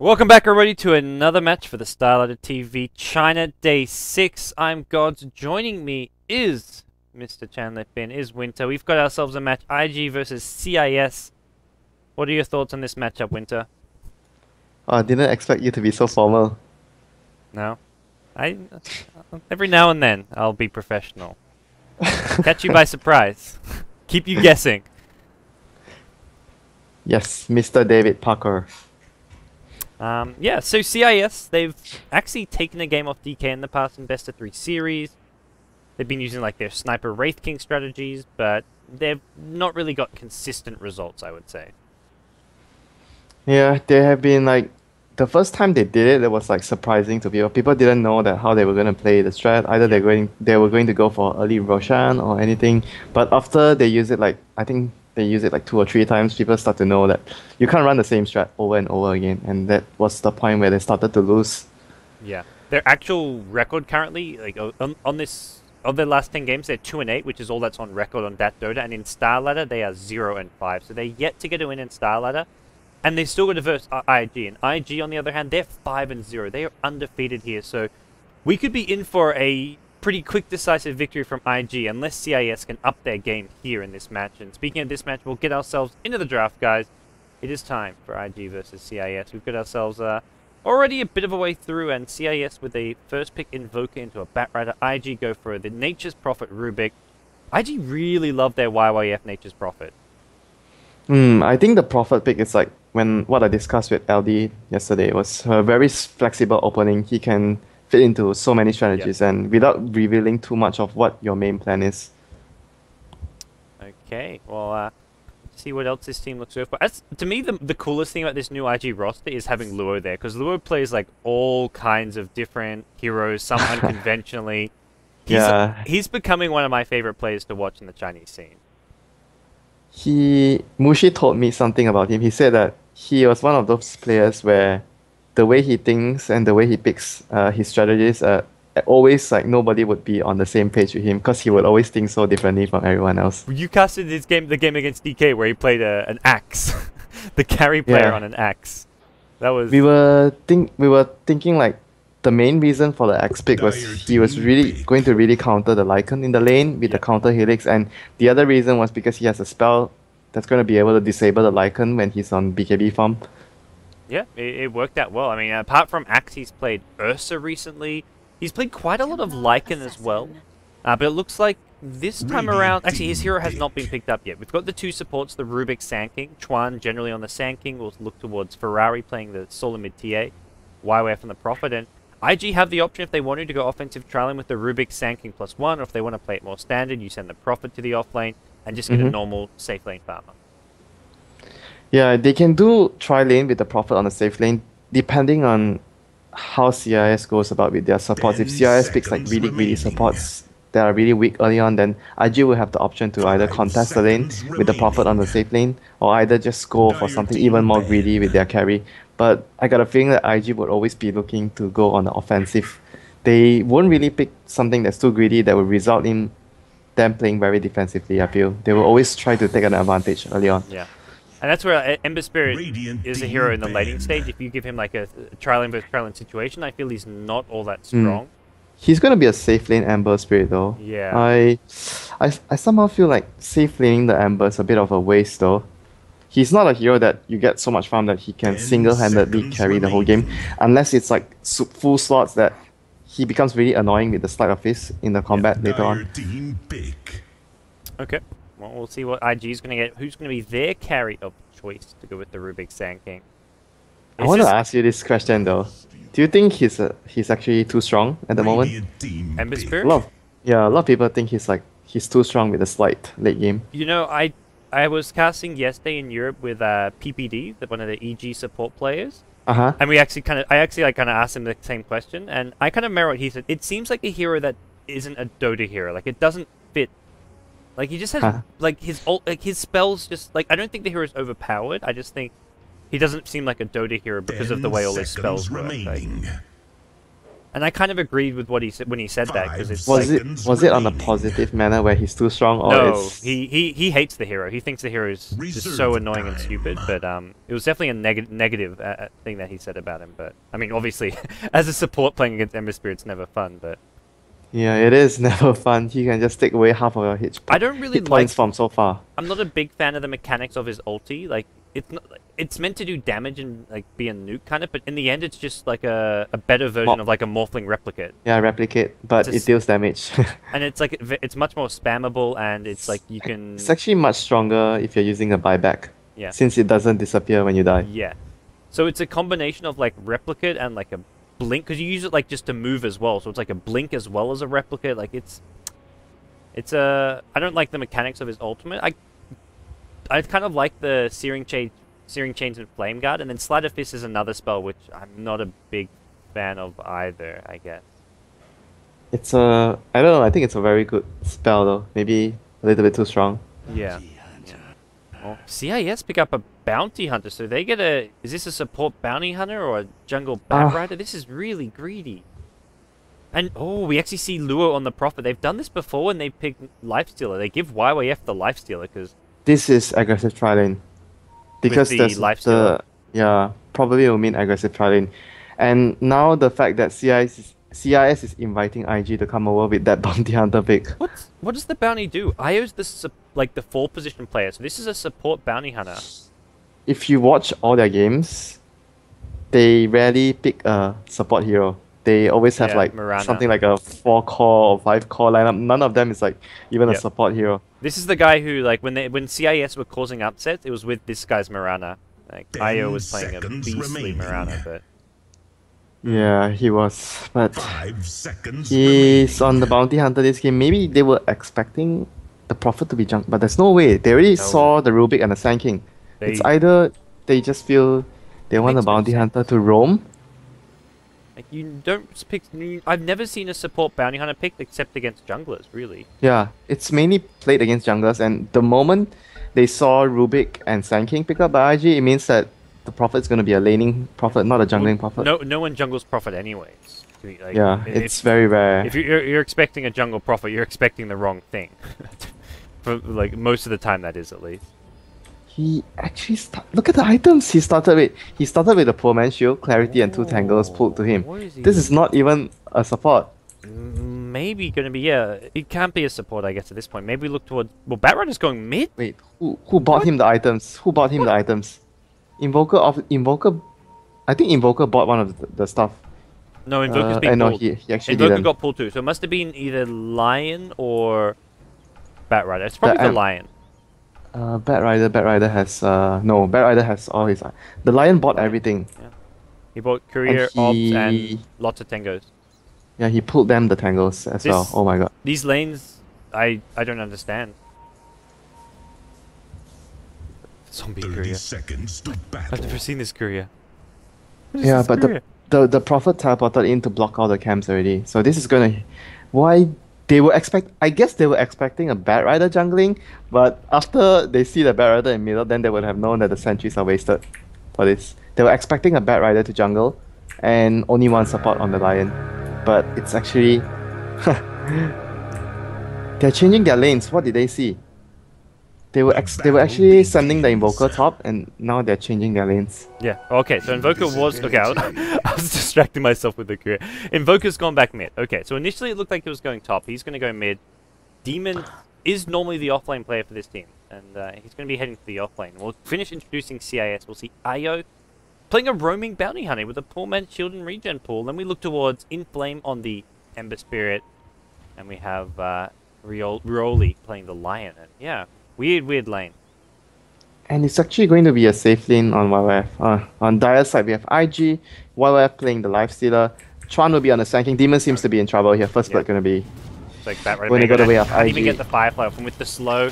Welcome back everybody to another match for the Starladder TV China Day 6. I'm Gods. Joining me is Mr. Chandler Finn, is Winter. We've got ourselves a match, IG versus CIS. What are your thoughts on this matchup, Winter? I didn't expect you to be so formal. No? Every now and then, I'll be professional. Catch you by surprise. Keep you guessing. Yes, Mr. David Parker. Yeah, so CIS, they've actually taken a game off DK in the past in Best of 3 series. They've been using like their Sniper Wraith King strategies, but they've not really got consistent results, I would say. Yeah, they have been like the first time they did it, it was like surprising to people. People didn't know that how they were going to play the strat. Either they were going to go for early Roshan or anything. But after they use it, like I think they use it like 2 or 3 times, people start to know that you can't run the same strat over and over again, and that was the point where they started to lose. Yeah, their actual record currently, like on this of their last 10 games, they're 2-8, which is all that's on record on that Dota. And in Starladder, they are 0-5. So they're yet to get a win in Starladder. And they still got to verse IG. And IG, on the other hand, they're 5-0. They are undefeated here. So we could be in for a pretty quick, decisive victory from IG unless CIS can up their game here in this match. And speaking of this match, we'll get ourselves into the draft, guys. It is time for IG versus CIS. We've got ourselves already a bit of a way through, and CIS with a first pick Invoker into a Batrider. IG go for the Nature's Prophet Rubik. IG really love their YYF Nature's Prophet. I think the Prophet pick is like what I discussed with LD yesterday was a very flexible opening. He can fit into so many strategies and without revealing too much of what your main plan is. Okay, well, see what else this team looks for. As, to me, the coolest thing about this new IG roster is having Luo there, because Luo plays like all kinds of different heroes, some unconventionally. He's becoming one of my favorite players to watch in the Chinese scene. Mushi told me something about him. He said that he was one of those players where the way he thinks and the way he picks his strategies, always like nobody would be on the same page with him because he would always think so differently from everyone else. You casted the game against DK where he played an axe, the carry player on an axe. That was. We were thinking like the main reason for the axe pick was he was really going to really counter the Lycan in the lane with the counter helix, and the other reason was because he has a spell that's going to be able to disable the Lycan when he's on BKB farm. Yeah, it worked out well. I mean, apart from Axe, he's played Ursa recently. He's played quite a lot of Lycan as well. But it looks like this time around... Actually, his hero has not been picked up yet. We've got the 2 supports, the Rubik Sand King. Chuan generally on the Sand King. We'll look towards Ferrari playing the solo mid TA. YWF and the Prophet. And IG have the option if they wanted to go offensive trialing with the Rubik Sand King +1. Or if they want to play it more standard, you send the Prophet to the offlane and just get a normal safe lane farmer. Yeah, they can do tri-lane with the Prophet on the safe lane, depending on how CIS goes about with their supports. If CIS picks like really greedy supports that are really weak early on, then IG will have the option to either contest the lane with the Prophet on the safe lane, or either just go for something even more greedy with their carry. But I got a feeling that IG would always be looking to go on the offensive. They won't really pick something that's too greedy that will result in them playing very defensively, I feel. They will always try to take an advantage early on. Yeah. And that's where Ember Spirit is a hero in the laning stage. If you give him like a trialing versus trialing situation, I feel he's not all that strong. He's gonna be a safe lane Ember Spirit though. Yeah. I somehow feel like safe laning the Ember is a bit of a waste though. He's not a hero that you get so much farm that he can single-handedly carry the whole game, unless it's like full slots that he becomes really annoying with the sleight of fist in the combat later on. Okay. Well, we'll see what IG is going to get. Who's going to be their carry of choice to go with the Rubik Sand King? I want to ask you this question though. Do you think he's actually too strong at the moment? Ember Spirit? A lot of people think he's too strong with the slight late game. You know, I was casting yesterday in Europe with PPD, one of the EG support players. And I actually kind of asked him the same question, and I kind of mirror what he said. It seems like a hero that isn't a Dota hero. Like it doesn't fit. Like he just has like his spells just like I don't think the hero is overpowered. I just think he doesn't seem like a Dota hero because of the way all his spells work. Like. And And I kind of agreed with what he said when he said that, because it's Was like, it on a positive manner where he's too strong, or no, it's he hates the hero. He thinks the hero is just so annoying and stupid. But it was definitely a negative thing that he said about him. But I mean, obviously, as a support playing against Ember Spirit's never fun. But yeah, it is never fun. He can just take away half of your I don't really hit points like. from so far. I'm not a big fan of the mechanics of his ulti. Like, it's not. It's meant to do damage and like be a nuke kind of, but in the end, it's just like a better version of like a Morphling replicate. Yeah, replicate, but it deals damage. And it's like it's much more spammable, and it's like you can. It's actually much stronger if you're using a buyback. Yeah. Since it doesn't disappear when you die. Yeah. So it's a combination of like replicate and like a blink, because you use it like just to move as well. So it's like a blink as well as a replicate. Like it's a. I don't like the mechanics of his ultimate. I kind of like the Searing Chains and Flame Guard, and then Sleight of Fist is another spell which I'm not a big fan of either, I guess. It's a I don't know, I think it's a very good spell though. Maybe a little bit too strong. Yeah. Well, CIS pick up a Bounty Hunter, so they get a... Is this a support Bounty Hunter or a jungle Batrider? This is really greedy. And, oh, we actually see Lure on the Prophet. They've done this before when they pick Lifestealer. They give YYF the Lifestealer, because... This is aggressive tri-lane. Because the there's Lifestealer. yeah, probably will mean aggressive tri-lane. And now the fact that CIS is inviting IG to come over with that Bounty Hunter pick. What does the bounty do? Io's the 4 position player, so this is a support bounty hunter. If you watch all their games, they rarely pick a support hero. They always have like Mirana. something like a 4 core or 5 core lineup. None of them is like even a support hero. This is the guy who, like, when CIS were causing upsets, it was with this guy's Mirana. Like, Io was playing a beastly Mirana, but... Yeah, he was, but he's on the Bounty Hunter this game. Maybe they were expecting the Prophet to be junked, but there's no way. They already saw the Rubik and the Sand King. It's either they just feel they want the Bounty Hunter to roam. Like, you don't pick... I've never seen a support bounty hunter picked except against junglers, really. Yeah, it's mainly played against junglers, and the moment they saw Rubik and Sand King pick up by IG, it means that the Prophet's going to be a laning Prophet, not a jungling Prophet. No one jungles Prophet anyways. Like, yeah, it's very rare. If you're expecting a jungle Prophet, you're expecting the wrong thing. For, like, most of the time, that is, at least. He actually look at the items he started with. He started with a Poor Man's Shield, Clarity, and 2 Tangles pulled to him. This is not even a support. Maybe gonna be, yeah. It can't be a support, I guess, at this point. Maybe we look towards... Well, Batrider's going mid? Wait, who bought him the items? Who bought him the items? Invoker. I think Invoker bought one of the stuff. No, Invoker's being no, pulled. he actually Invoker didn't. got pulled too, so it must have been either Lion or Batrider. It's probably the Lion. Batrider has no. Batrider has all his. The Lion bought everything. Yeah. He bought Courier, Ops, and lots of Tangos. Yeah, he pulled them the Tangles as well. Oh my god. These lanes, I don't understand. Zombie Courier. I've never seen this Courier. Yeah, but the Prophet teleported in to block all the camps already. So this is gonna... Why they were I guess they were expecting a Batrider jungling, but after they see the Batrider in middle, then they would have known that the sentries are wasted for this. They were expecting a Batrider to jungle, and only one support on the Lion. But it's actually... They're changing their lanes. What did they see? They were actually sending the Invoker top, and now they're changing their lanes. Yeah, okay, so Invoker was... Okay, I was distracting myself with the career. Invoker's gone back mid. Okay, so initially it looked like he was going top. He's going to go mid. Demon is normally the offlane player for this team, and he's going to be heading to the offlane. We'll finish introducing CIS. We'll see Io playing a roaming bounty hunter with a Poor Man's Shield and regen pool. Then we look towards Inflame on the Ember Spirit, and we have Rioli playing the Lion. And yeah, weird lane. And it's actually going to be a safe lane on YYF. On Dire's side, we have IG, YYF playing the Lifestealer. Chuan will be on the Sand King. Demon seems to be in trouble here. First blood going to be... It's like that right when they go the way of can't IG. even get the Firefly off. And with the slow,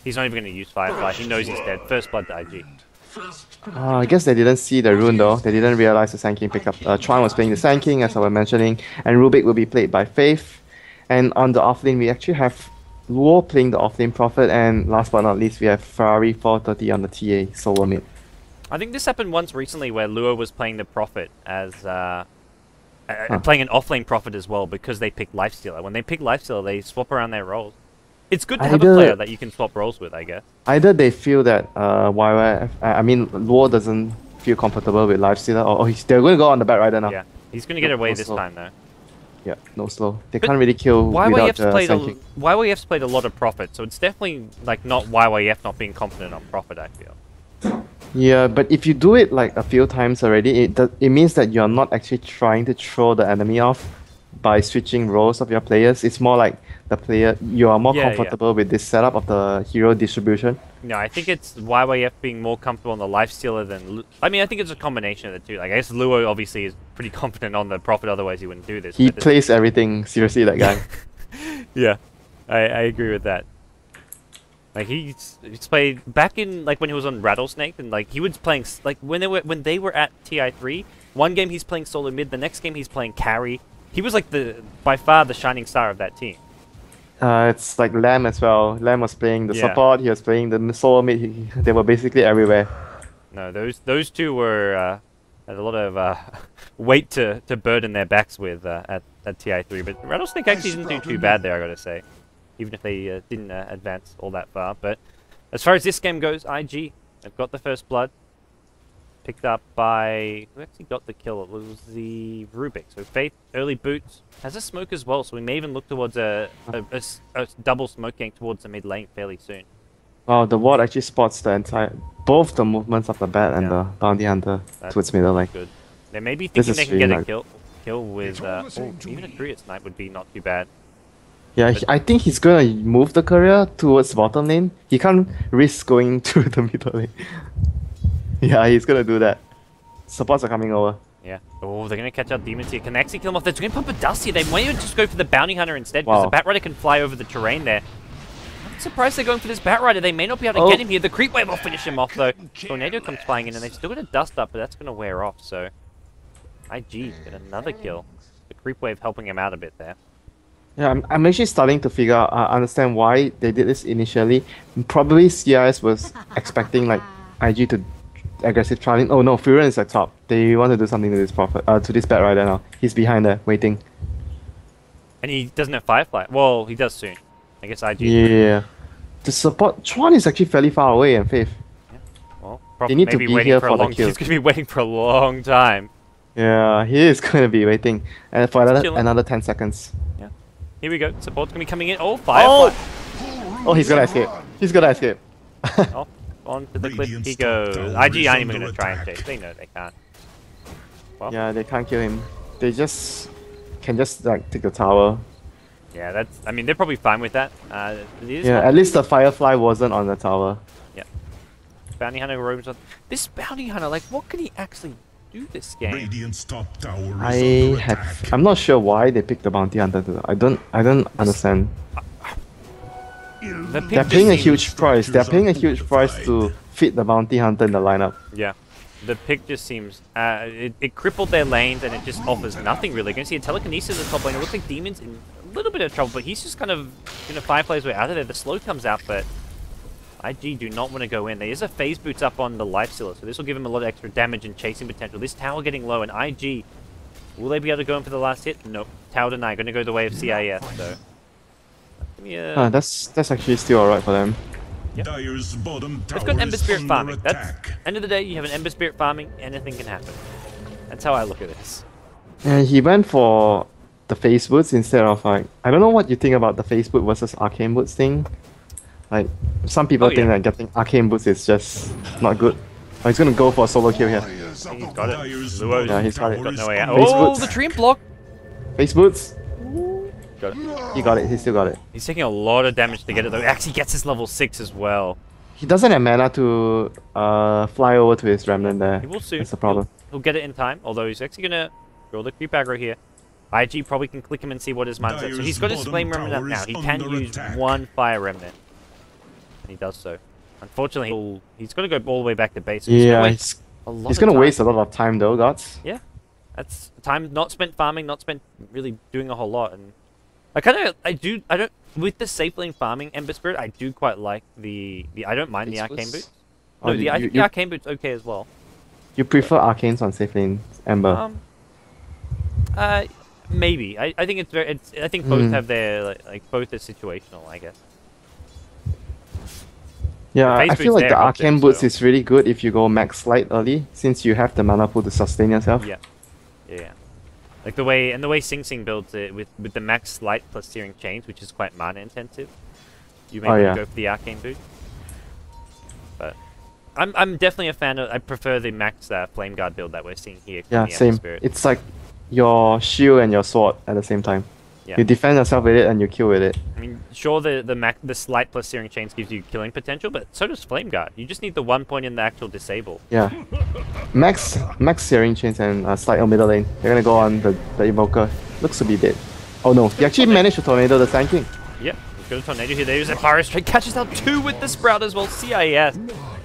he's not even going to use Firefly. He knows he's dead. First blood to IG. I guess they didn't see the rune though. They didn't realize the Sand King pickup. Chuan was playing the Sand King, as I was mentioning, and Rubik will be played by Faith. And on the offlane, we actually have Luo playing the offlane Prophet, and last but not least, we have Ferrari 430 on the TA solo mid. I think this happened once recently where Lua was playing the Prophet as playing an offlane Prophet as well because they pick Lifestealer. When they pick Lifestealer, they swap around their roles. It's good to have a player that you can swap roles with, I guess. Either they feel that YYF, I mean, Luo doesn't feel comfortable with Lifestealer, or they're going to go on the back rider now. Yeah, he's going to get away this time though. Yeah, no slow. They can't really kill YYF's without played Psychic. YYF's played a lot of Prophet, so it's definitely like not YYF not being confident on Prophet, I feel. Yeah, but if you do it like a few times already, it means that you're not actually trying to throw the enemy off by switching roles of your players. It's more like you are more comfortable with this setup of the hero distribution. No, I think it's YYF being more comfortable on the Lifestealer than... I mean, I think it's a combination of the two. Like, I guess Luo obviously is pretty confident on the Prophet, otherwise he wouldn't do this. He plays everything, seriously, that guy. Yeah, I agree with that. Like, he's played... Back in, like, when he was on Rattlesnake, and, like, he was playing... Like, when they were at TI3, one game he's playing solo mid, the next game he's playing carry. He was, like, by far the shining star of that team. It's like Lamb as well. Lamb was playing the support, he was playing the solo mid, they were basically everywhere. No, those two were had a lot of weight to burden their backs with at TI3, but Rattlesnake actually didn't do too bad there, I gotta say. Even if they didn't advance all that far. But as far as this game goes, IG, they've got the first blood. Picked up by... Who actually got the kill? It was the Rubik. So Faith, early boots, has a smoke as well, so we may even look towards a double smoke gang towards the mid lane fairly soon. Wow, the ward actually spots both the movements of the bat and the bounty hunter towards middle lane. Good. They may be thinking they can get a kill with... even a Korea snipe would be not too bad. Yeah, I think he's gonna move the courier towards bottom lane. He can't risk going through the middle lane. Yeah, he's gonna do that. Supports are coming over. Yeah. Oh, they're gonna catch out demons here. Can they actually kill him off? They're gonna pump a dust here. They might even just go for the bounty hunter instead because the bat rider can fly over the terrain there. I'm surprised they're going for this bat rider. They may not be able to get him here. The creep wave will finish him off though. Tornado comes flying in and they've still got a dust up, but that's gonna wear off. So IG get another kill. The creep wave helping him out a bit there. Yeah, I'm actually starting to understand why they did this initially. Probably CIS was expecting like IG to aggressive trialing. Oh no, Furion is at top. They want to do something to this to this bat rider now. He's behind there, waiting. And he doesn't have Firefly. Well, he does soon. I guess IG. Yeah. The support Chuan is actually fairly far away and Faith. Yeah. Well, probably they need to be here for the kill. He's gonna be waiting for a long time. Yeah, he is gonna be waiting. And for another 10 seconds. Yeah. Here we go. Support's gonna be coming in. Oh, Firefly. Oh, he's gonna escape. He's gonna escape. Oh, onto the cliff he goes. IG aren't even gonna try and chase. They know they can't. Well, yeah, they can't kill him. They can just like take the tower. Yeah, that's... I mean, they're probably fine with that. Yeah, at least the Firefly wasn't on the tower. Yeah. Bounty Hunter roams on... This Bounty Hunter, like, what can he actually do this game? I'm not sure why they picked the Bounty Hunter. I don't understand. They're paying a huge price. They're paying a huge price to fit the Bounty Hunter in the lineup. Yeah. The pick just seems... it crippled their lanes and it just offers nothing really. You're going to see a Telekinesis in the top lane. It looks like Demon's in a little bit of trouble, but he's just kind of going to Firefly's way out of there. The slow comes out, but IG do not want to go in. There is a phase boots up on the Lifestealer, so this will give him a lot of extra damage and chasing potential. This tower getting low, and IG, will they be able to go in for the last hit? Nope. Tower denied. Going to go the way of CIS, so... That's actually still alright for them. Yep. They've got Ember Spirit farming. That's end of the day, you have an Ember Spirit farming, anything can happen. That's how I look at this. And he went for the phase boots instead of like... I don't know what you think about the phase boot versus arcane boots thing. Like, some people think that getting arcane boots is just not good. Oh, he's gonna go for a solo kill here. He's got it. Luo's yeah, he's got it. Got no way out. Oh, the treant block! Phase boots! Got it. He got it, he still got it. He's taking a lot of damage to get it though. He actually gets his level 6 as well. He doesn't have mana to fly over to his remnant there. He will soon. That's the problem. He'll get it in time, although he's actually gonna roll the creep aggro here. IG probably can click him and see what his mindset. So he's got his flame remnant up now. He can use one fire remnant. And he does so. Unfortunately, he's got to go all the way back to base. So yeah, he's gonna waste a lot of time though, Gods. Yeah. That's time not spent farming, not spent really doing a whole lot. And with the safe lane farming Ember Spirit, I do quite like I don't mind the arcane boots. No, I think the arcane boots okay as well. You prefer arcanes on safe lane Ember? Maybe. I think it's very. I think both have their like both are situational. I guess. Yeah, Phase I feel boot's like there, the helped him, Arcane Boots so- is really good if you go max light early, since you have the mana pool to sustain yourself. Yeah. Yeah. Like the way Sing Sing builds it with the max light plus searing chains, which is quite mana intensive. You may want to go for the Arcane Boot. But I'm definitely a fan of. I prefer the max Flame Guard build that we're seeing here. Yeah, the same. Spirit. It's like your shield and your sword at the same time. Yeah. You defend yourself with it and you kill with it. I mean, sure, the slight plus searing chains gives you killing potential, but so does Flame Guard. You just need the 1 point in the actual disable. Yeah. Max searing chains and slight on middle lane. They're gonna go on the Evoker. Looks to be dead. Oh no, he actually managed to tornado the Sand King. Yep, he's got a tornado here. They use a Pyro Strike, catches out 2 with the Sprout as well. CIS.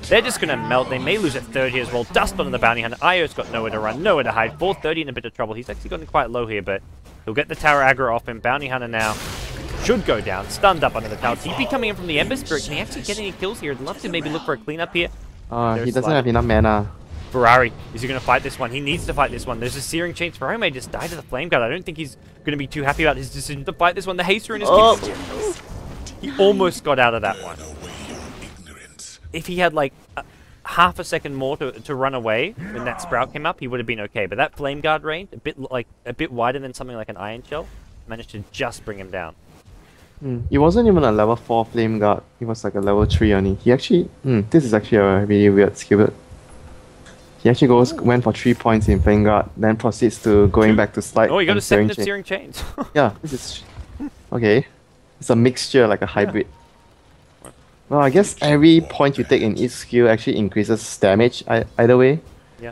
They're just gonna melt. They may lose at 3rd here as well. Dust onto the Bounty Hunter. Io's got nowhere to run, nowhere to hide. 430 in a bit of trouble. He's actually gotten quite low here, but he'll get the tower aggro off him. Bounty Hunter now should go down. Stunned up under the tower. TP coming in from the Ember Spirit. Can he actually get any kills here? I'd love to maybe look for a cleanup here. He doesn't have enough mana. Ferrari, is he going to fight this one? He needs to fight this one. There's a Searing Chains. Ferrari may just die to the Flame Guard. I don't think he's going to be too happy about his decision to fight this one. The Haster in his He almost got out of that one. If he had like half a second more to run away when that Sprout came up, he would have been okay. But that Flame Guard range, a bit wider than something like an Iron Shell, managed to just bring him down. He wasn't even a level 4 Flame Guard. He was like a level 3 only. He actually... this is actually a really weird skill build. He actually went for 3 points in Flame Guard, then proceeds to going back to Slide. Oh, he got a Searing 7 of Searing Chains. Yeah, this is... Okay. It's a mixture, like a hybrid. Well, I guess every point you take in each skill actually increases damage either way. Yeah.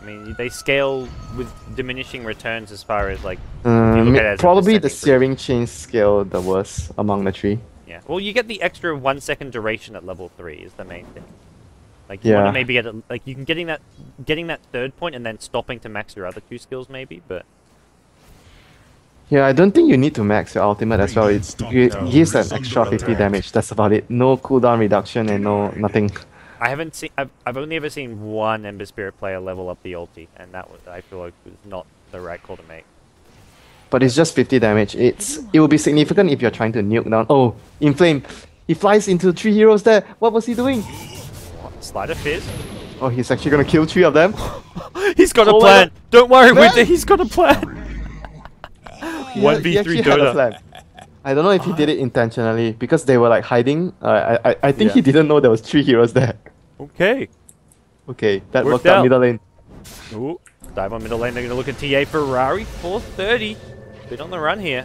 I mean, they scale with diminishing returns as far as like... Probably the Searing Chain scale the worst among the 3. Yeah. Well, you get the extra 1 second duration at level 3 is the main thing. Like you want to maybe get like you can getting that 3rd point and then stopping to max your other 2 skills maybe, but yeah, I don't think you need to max your ultimate as well. It gives an extra 50 damage. That's about it. No cooldown reduction and nothing. I haven't seen. I've only ever seen one Ember Spirit player level up the ulti, and that was I feel like was not the right call to make. But it's just 50 damage. It will be significant if you're trying to nuke down. Oh, Inflame. He flies into 3 heroes there. What was he doing? Slider Fizz? Oh, he's actually gonna kill 3 of them. He's got a plan. Don't worry, Winter. He's got a plan. 1v3 Dota. I don't know if he did it intentionally because they were like hiding. I think he didn't know there was 3 heroes there. Okay. Okay, that worked out middle lane. Ooh, dive on middle lane. They're gonna look at TA Ferrari. 430. Bit on the run here.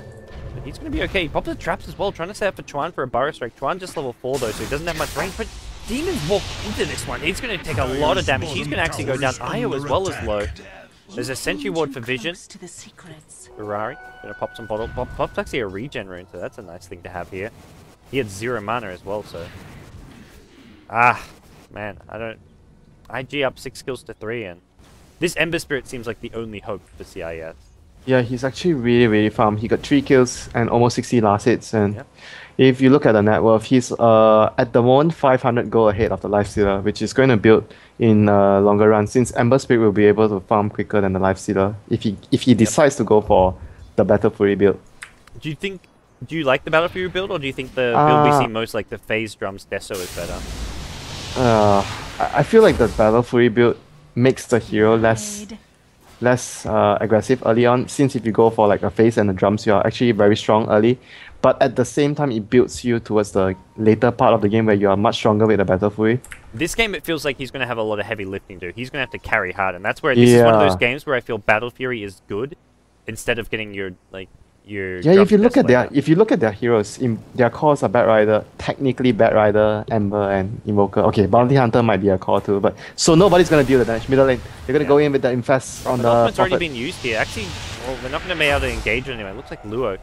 But he's gonna be okay. He pops the traps as well, trying to set up for Chuan for a Burrow Strike. Chuan just level 4 though, so he doesn't have much range. But Demons walk into this one. It's going to take a lot of damage. He's going to actually go down. Io as well as low. There's a Sentry Ward for Vision. Ferrari going to pop some bottle. Pop's actually a regen rune, so that's a nice thing to have here. He had 0 mana as well, so... man, IG up 6 kills to 3, and this Ember Spirit seems like the only hope for CIS. Yeah, he's actually really farmed. He got 3 kills and almost 60 last hits, and if you look at the net worth, he's at the moment 500 gold ahead of the Lifestealer, which is going to build in longer run, since Ember Spirit will be able to farm quicker than the Lifestealer if he decides to go for the Battle Fury build. Do you like the Battle Fury build, or do you think the build we see most, like the Phase Drums Deso, is better? I feel like the Battle Fury build makes the hero less aggressive early on, since if you go for like a Phase and the drums, you are actually very strong early. But at the same time, it builds you towards the later part of the game where you are much stronger with the Battle Fury. This game, it feels like he's going to have a lot of heavy lifting to do. He's going to have to carry hard, and that's where this is one of those games where I feel Battle Fury is good instead of getting your if you look at their heroes, their cores are Batrider, technically Batrider, Ember, and Invoker. Okay, Bounty Hunter might be a core too, but so nobody's going to deal the damage. Middle lane, they're going to go in with the Infest on the ultimate's already been used here. Actually, well, they're not going to be able to engage it anyway. It looks like Luo.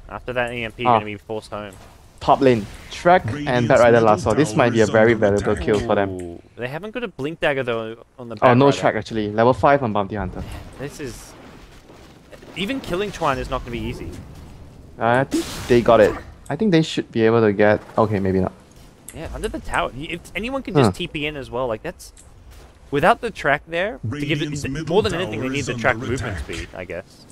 After that EMP, going to be forced home. Top lane, Shrek and Batrider Lasso. This might be a very valuable kill for them. They haven't got a Blink Dagger though on the Batrider. Oh, no Shrek actually. Level 5 on Bounty Hunter. This is... Even killing Chuan is not going to be easy. I think they got it. I think they should be able to get... Okay, maybe not. Yeah, under the tower. If anyone can just TP in as well, like that's... Without the track there, to give it, more than anything, they need the track movement speed, I guess.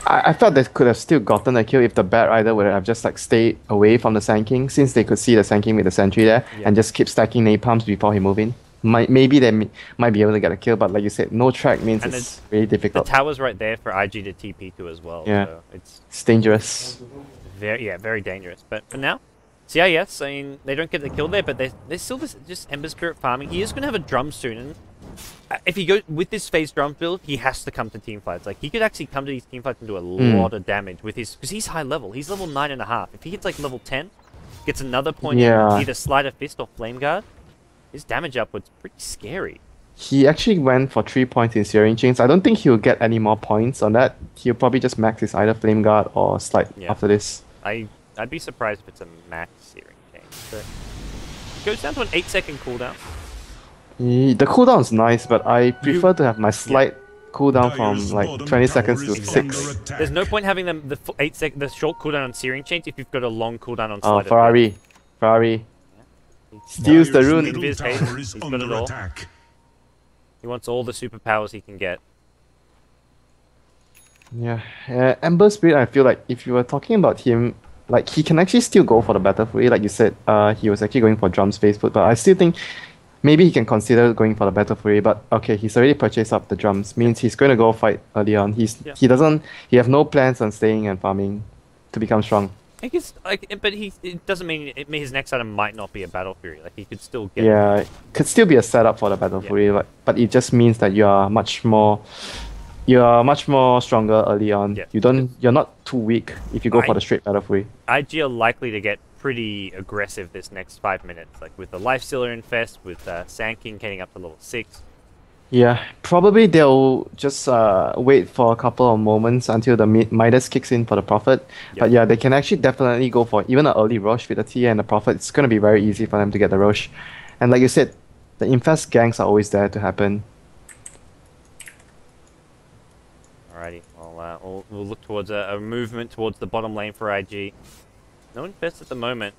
I felt they could have still gotten a kill if the Bat Rider would have just like stayed away from the Sand King, since they could see the Sand King with the sentry there and just keep stacking napalms before he move in. Maybe they might be able to get a kill, but like you said, no track means and it's really difficult. The tower's right there for IG to TP to as well. Yeah, so it's dangerous. Very dangerous. But for now, CIS, I mean, they don't get the kill there, but they're still just Ember Spirit farming. He is going to have a drum soon, and if he goes with this phase drum build, he has to come to team fights. Like, he could actually come to these team fights and do a lot of damage with his, because he's high level. He's level 9.5. If he hits like level 10, gets another point in either Slider Fist or Flame Guard, his damage upwards pretty scary. He actually went for 3 points in Searing Chains. I don't think he'll get any more points on that. He'll probably just max his either Flame Guard or Slide after this. I'd be surprised if it's a max Searing Chain. But it goes down to an 8-second cooldown. The cooldown's nice, but I prefer to have my Slide cooldown from like 20 seconds to 6. There's no point having them the short cooldown on Searing Chains if you've got a long cooldown on Slide. Oh, Ferrari. Steals the rune. He's got it all. He wants all the superpowers he can get. Yeah, Ember Spirit, I feel like if you were talking about him, like he can actually still go for the Battle Fury. Like you said, he was actually going for Drums Phase Foot, but I still think maybe he can consider going for the Battle Fury. But okay, he's already purchased up the drums, means he's going to go fight early on. He have no plans on staying and farming to become strong. I guess, but it doesn't mean his next item might not be a Battle Fury. Like, he could still get it could still be a setup for the Battle Fury, but it just means that you are much more stronger early on. Yeah. You're not too weak if you go for the straight Battle Fury. IG are likely to get pretty aggressive this next 5 minutes, like with the Lifestealer Infest, with Sand King getting up to level 6. Yeah, probably they'll just wait for a couple of moments until the Midas kicks in for the Prophet. But yeah, they can actually definitely go for even an early Roche with the TA and the Prophet. It's going to be very easy for them to get the Roche. And like you said, the Infest ganks are always there to happen. Alrighty, well, we'll look towards a movement towards the bottom lane for IG. No Infest at the moment,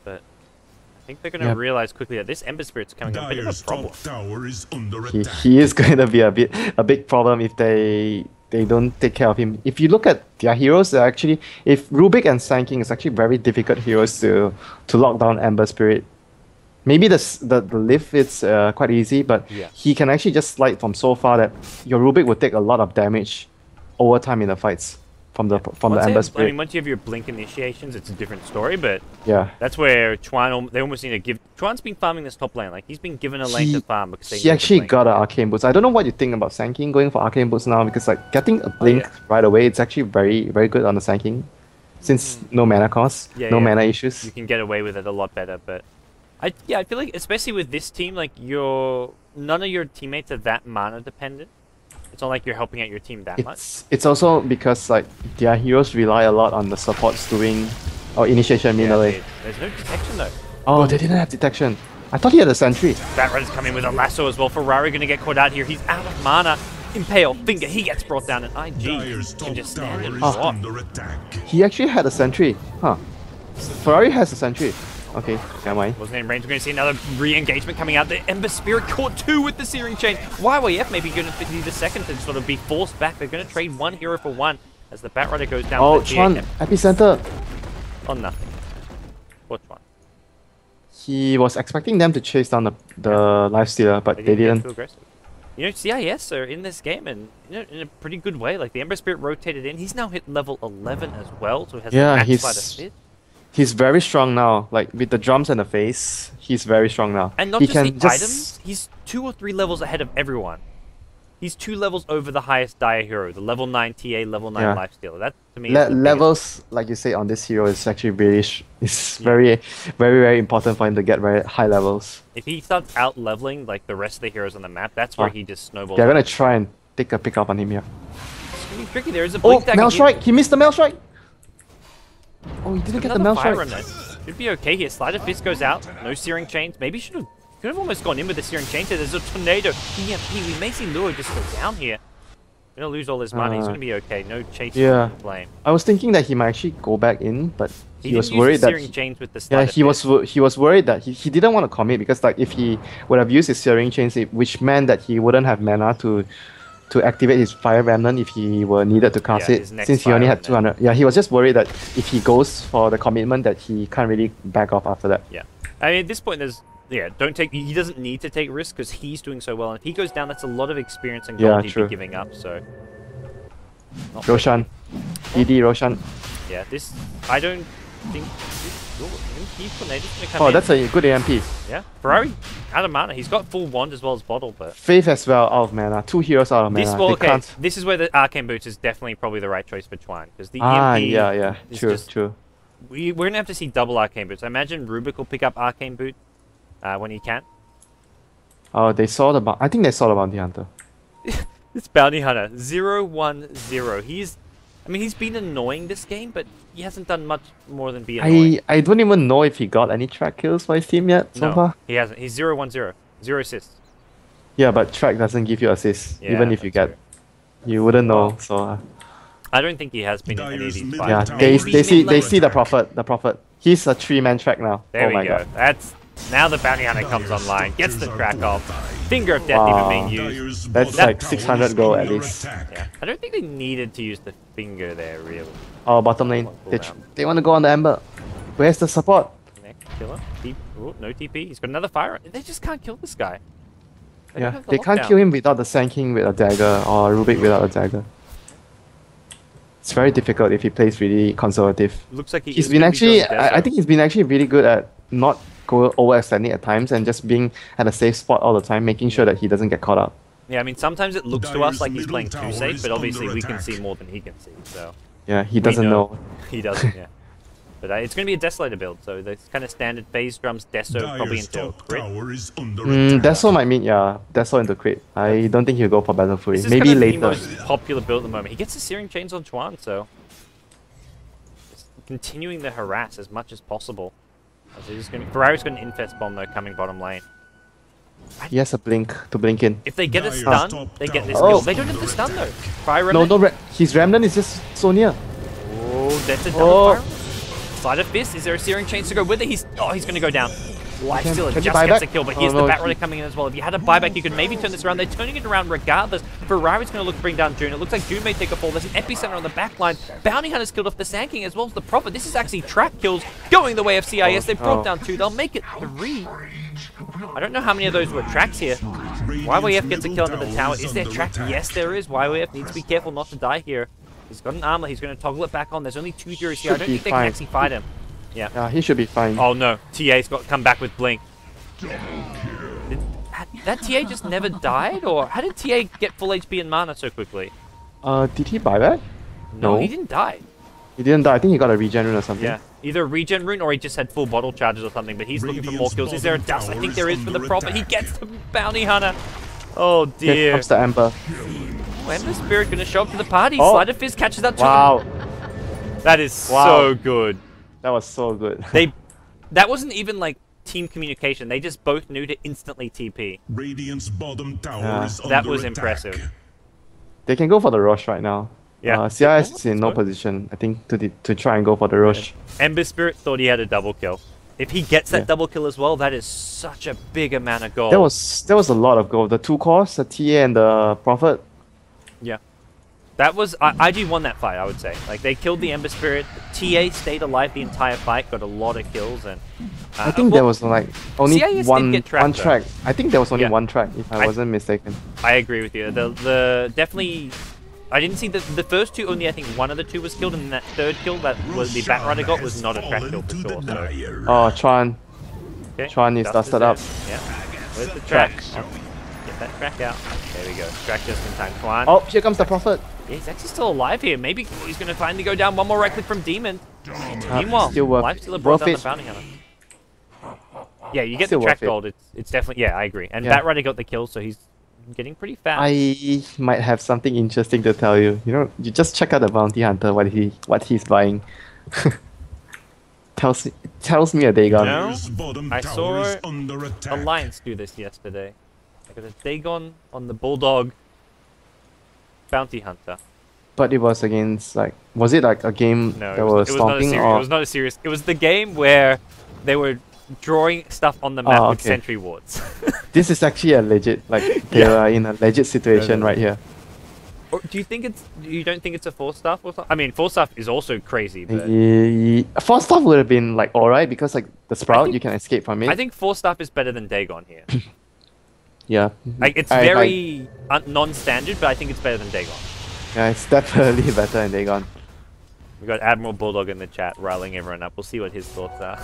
but I think they're going to realize quickly that this Ember Spirit's coming a bit of a problem. He is going to be a big problem if they don't take care of him. If you look at their heroes, they're actually, if Rubik and Sand King is actually very difficult heroes to lock down Ember Spirit. Maybe the lift is quite easy, but he can actually just slide from so far that your Rubik would take a lot of damage over time in the fights from the Ember Spirit. I mean, once you have your Blink initiations, it's a different story, but yeah, that's where Chuan, they almost need to give... Chuan's been farming this top lane, like, he's been given a lane to farm because he actually got an Arcane Boost. I don't know what you think about Sand King going for Arcane Boost now, because like getting a Blink right away, it's actually very, very good on the Sand King, since no mana cost, no mana issues. You can get away with it a lot better, but... I feel like, especially with this team, like, none of your teammates are that mana dependent. It's not like you're helping out your team that much. It's also because like their heroes rely a lot on the supports doing initiation melee. There's no detection though. Oh, they didn't have detection. I thought he had a sentry. Bat Rider's coming with a lasso as well. Ferrari gonna get caught out here. He's out of mana. Impale Finger, he gets brought down, and IG can just stand and watch. He actually had a sentry. Huh. Ferrari has a sentry. Okay, never mind. Wasn't in range. We're going to see another re-engagement coming out. The Ember Spirit caught 2 with the Searing Chain. YYF maybe going to need the second to sort of be forced back. They're going to trade one hero for one as the Bat Rider goes down. Oh, Chuan, Epicenter. Oh, nothing. What Chuan? He was expecting them to chase down the Lifestealer, but they didn't. You know, CIS are in this game and in a pretty good way. Like, the Ember Spirit rotated in. He's now hit level 11 as well, so he has a max slider fit. He's very strong now. Like, with the drums and the face, he's very strong now. And not just the items, he's 2 or 3 levels ahead of everyone. He's 2 levels over the highest Dire hero, the level 9 TA, level 9 Lifestealer. That, to me, is levels, like you say, on this hero is actually really... It's very, very, very important for him to get very high levels. If he starts out-leveling, like, the rest of the heroes on the map, that's where he just snowballs. They're going to try and take a pick up on him here. It's going to be tricky. There is a blink Mail Strike! He missed the Mail Strike! Oh, he didn't get the Mail Strike. Should be okay here. Slider Fist goes out. No Searing Chains. Maybe could have almost gone in with the Searing Chains. There's a Tornado. EMP. We may see Luo just go down here. Gonna lose all his money. He's gonna be okay. No chase Yeah. from flame. I was thinking that he might actually go back in, but He he was didn't use worried the that searing chains with the yeah, slider fist. he was worried that he didn't want to commit because like if he would have used his searing chains, which meant that he wouldn't have mana to activate his fire remnant if he were needed to cast Yeah, it his next since he only fire had remnant. 200. Yeah, he was just worried that if he goes for the commitment that he can't really back off after that. Yeah. I mean, at this point, don't take. He doesn't need to take risks because he's doing so well. And if he goes down, that's a lot of experience and gold Yeah, he'd true. be giving up. So. Not Roshan. DD Roshan. Yeah, this I don't think. He's gonna come Oh, in. that's a good AMP. Yeah, Ferrari out of mana. He's got full wand as well as bottle, but Faith as well out of mana. 2 heroes out of mana. this They well, okay. can't- This is where the arcane boots is definitely probably the right choice for Chuan because the Ah, EMP. yeah. is True, just- true. We're gonna have to see double arcane boots. I imagine Rubik will pick up arcane boot when he can. Oh, they saw the I think they saw the bounty hunter. This bounty hunter 0-1-0. He's been annoying this game, but he hasn't done much more than be annoying. I don't even know if he got any track kills for his team yet so No, far. he hasn't. He's 0-1-0. 0 assists. Yeah, but track doesn't give you assists, Yeah, even if you that's get. You wouldn't know. So I don't think he has been in any of these fights. yeah, Maybe they see the mid-level. prophet. He's a 3-man track now. There oh we my go. god. That's now the bounty hunter comes online, gets the track off. Finger of death Wow. even being used. That's like 600 gold at least. Yeah, I don't think they needed to use the finger there really. Oh, bottom lane. They want to go on the Ember. Where's the support? Next killer. No TP. He's got another fire. They just can't kill this guy. They don't Yeah, have the they can't lockdown. kill him without the Sand King with a dagger or Rubik without a dagger. It's very difficult if he plays really conservative. Looks like He's been actually, I think he's been actually really good at not overextending at times and just being at a safe spot all the time, making sure that he doesn't get caught up. Yeah, I mean sometimes it looks to us like he's playing too safe, but obviously we can see more than he can see. So Yeah, he doesn't know. He doesn't. Yeah. But it's going to be a Desolator build, so that's kind of standard phase drums, Deso, probably into crit. Deso might mean, yeah, Deso into crit. I don't think he'll go for Battle Fury. This is Maybe kind of later. the most popular build at the moment. He gets the Searing Chains on Chuan, so just continuing the harass as much as possible. Ferrari's got an Infest Bomb though coming bottom lane. He has a blink to blink in. If they get a stun, they get this Oh. kill. They don't have the stun though. Fire No, Remnant. his Remnant is just so near. Oh, that's a double fire. Side of Fist. Is there a Searing Chains to go with it? He's going to go down. Lifestealer can you just buy gets back? a kill, but Oh, here's no, the Batrider coming in as well. If you had a buyback, you could maybe turn this around. They're turning it around regardless. Ferrari's going to look to bring down June. It looks like June may take a fall. There's an Epicenter on the back line. Bounty Hunter's killed off the Sand King as well as the Prophet. This is actually track kills going the way of CIS. They've brought down 2. They'll make it 3. I don't know how many of those were tracks here. YYF gets a kill under the tower. Is there track? Yes, there is. YYF needs to be careful not to die here. He's got an armor. He's going to toggle it back on. There's only 2 heroes here. I don't think they can actually fight him. Yeah. Yeah, he should be fine. Oh no, TA's got to come back with Blink. That TA just never died? Or how did TA get full HP and mana so quickly? Did he buy back? No, he didn't die. He didn't die. I think he got a regen rune or something. Yeah, either a regen rune or he just had full bottle charges or something, but he's looking for more kills. Is there a dust? I think there is for the Prophet. He gets the Bounty Hunter. Oh Here dear. comes the Ember. Oh, Ember Spirit gonna show up to the party. Oh. Slider Fist catches up to Wow, him. That is Wow. so good. that was so good. That wasn't even like team communication. They just both knew to instantly TP. Radiant's bottom tower Yeah. is That under was attack. impressive. They can go for the rush right now. Yeah. CIS is in no Let's go. position, I think, to try and go for the rush. Ember Spirit thought he had a double kill. If he gets that Yeah. double kill as well, that is such a big amount of gold. There was a lot of gold. The 2 cores, the TA and the Prophet. Yeah. That was... IG won that fight, I would say. Like, they killed the Ember Spirit. TA stayed alive the entire fight, got a lot of kills, and... I think there was like only CIS did one get tracked, though. track. I think there was only Yeah. one track, if I wasn't mistaken. I agree with you. The definitely... I didn't see the first 2, only I think one of the 2 was killed, and that third kill that was the Batrider got was not a track kill for sure. So. Oh, Chuan. Okay. Chuan is dusted up. Yeah. Where's the track? Get that track out. There we go. Track just in time. Chuan. Oh, here comes the Prophet. Yeah, he's actually still alive here. Maybe he's going to finally go down. One more right click from Demon. Meanwhile, still worth- Lifestealer brought down worth the it. Bounty Hunter. Yeah, you get Still the track worth it. gold. It's definitely... Yeah, I agree. And Yeah. Batrider got the kill, so he's getting pretty fast. I might have something interesting to tell you. You know, you just check out the Bounty Hunter, what he's buying. tells me a Dagon. No? Dire's bottom I tower saw is under attack. Alliance do this yesterday. I got a Dagon on the Bulldog. Bounty Hunter. But it was against like, was it like a game No, that was it was not a stomping serious. or? It was not a serious. It was the game where they were drawing stuff on the map Oh, with okay. sentry wards. This is actually a legit, like they are in a legit situation no. right here. Or do you think it's? You don't think it's a 4-staff or something? I mean, 4-staff is also crazy, but First off would have been like alright because like the sprout you can escape from it. I think 4-staff is better than Dagon here. Yeah. Like it's very non-standard, but I think it's better than Dagon. Yeah, it's definitely better than Dagon. We got Admiral Bulldog in the chat riling everyone up. We'll see what his thoughts are.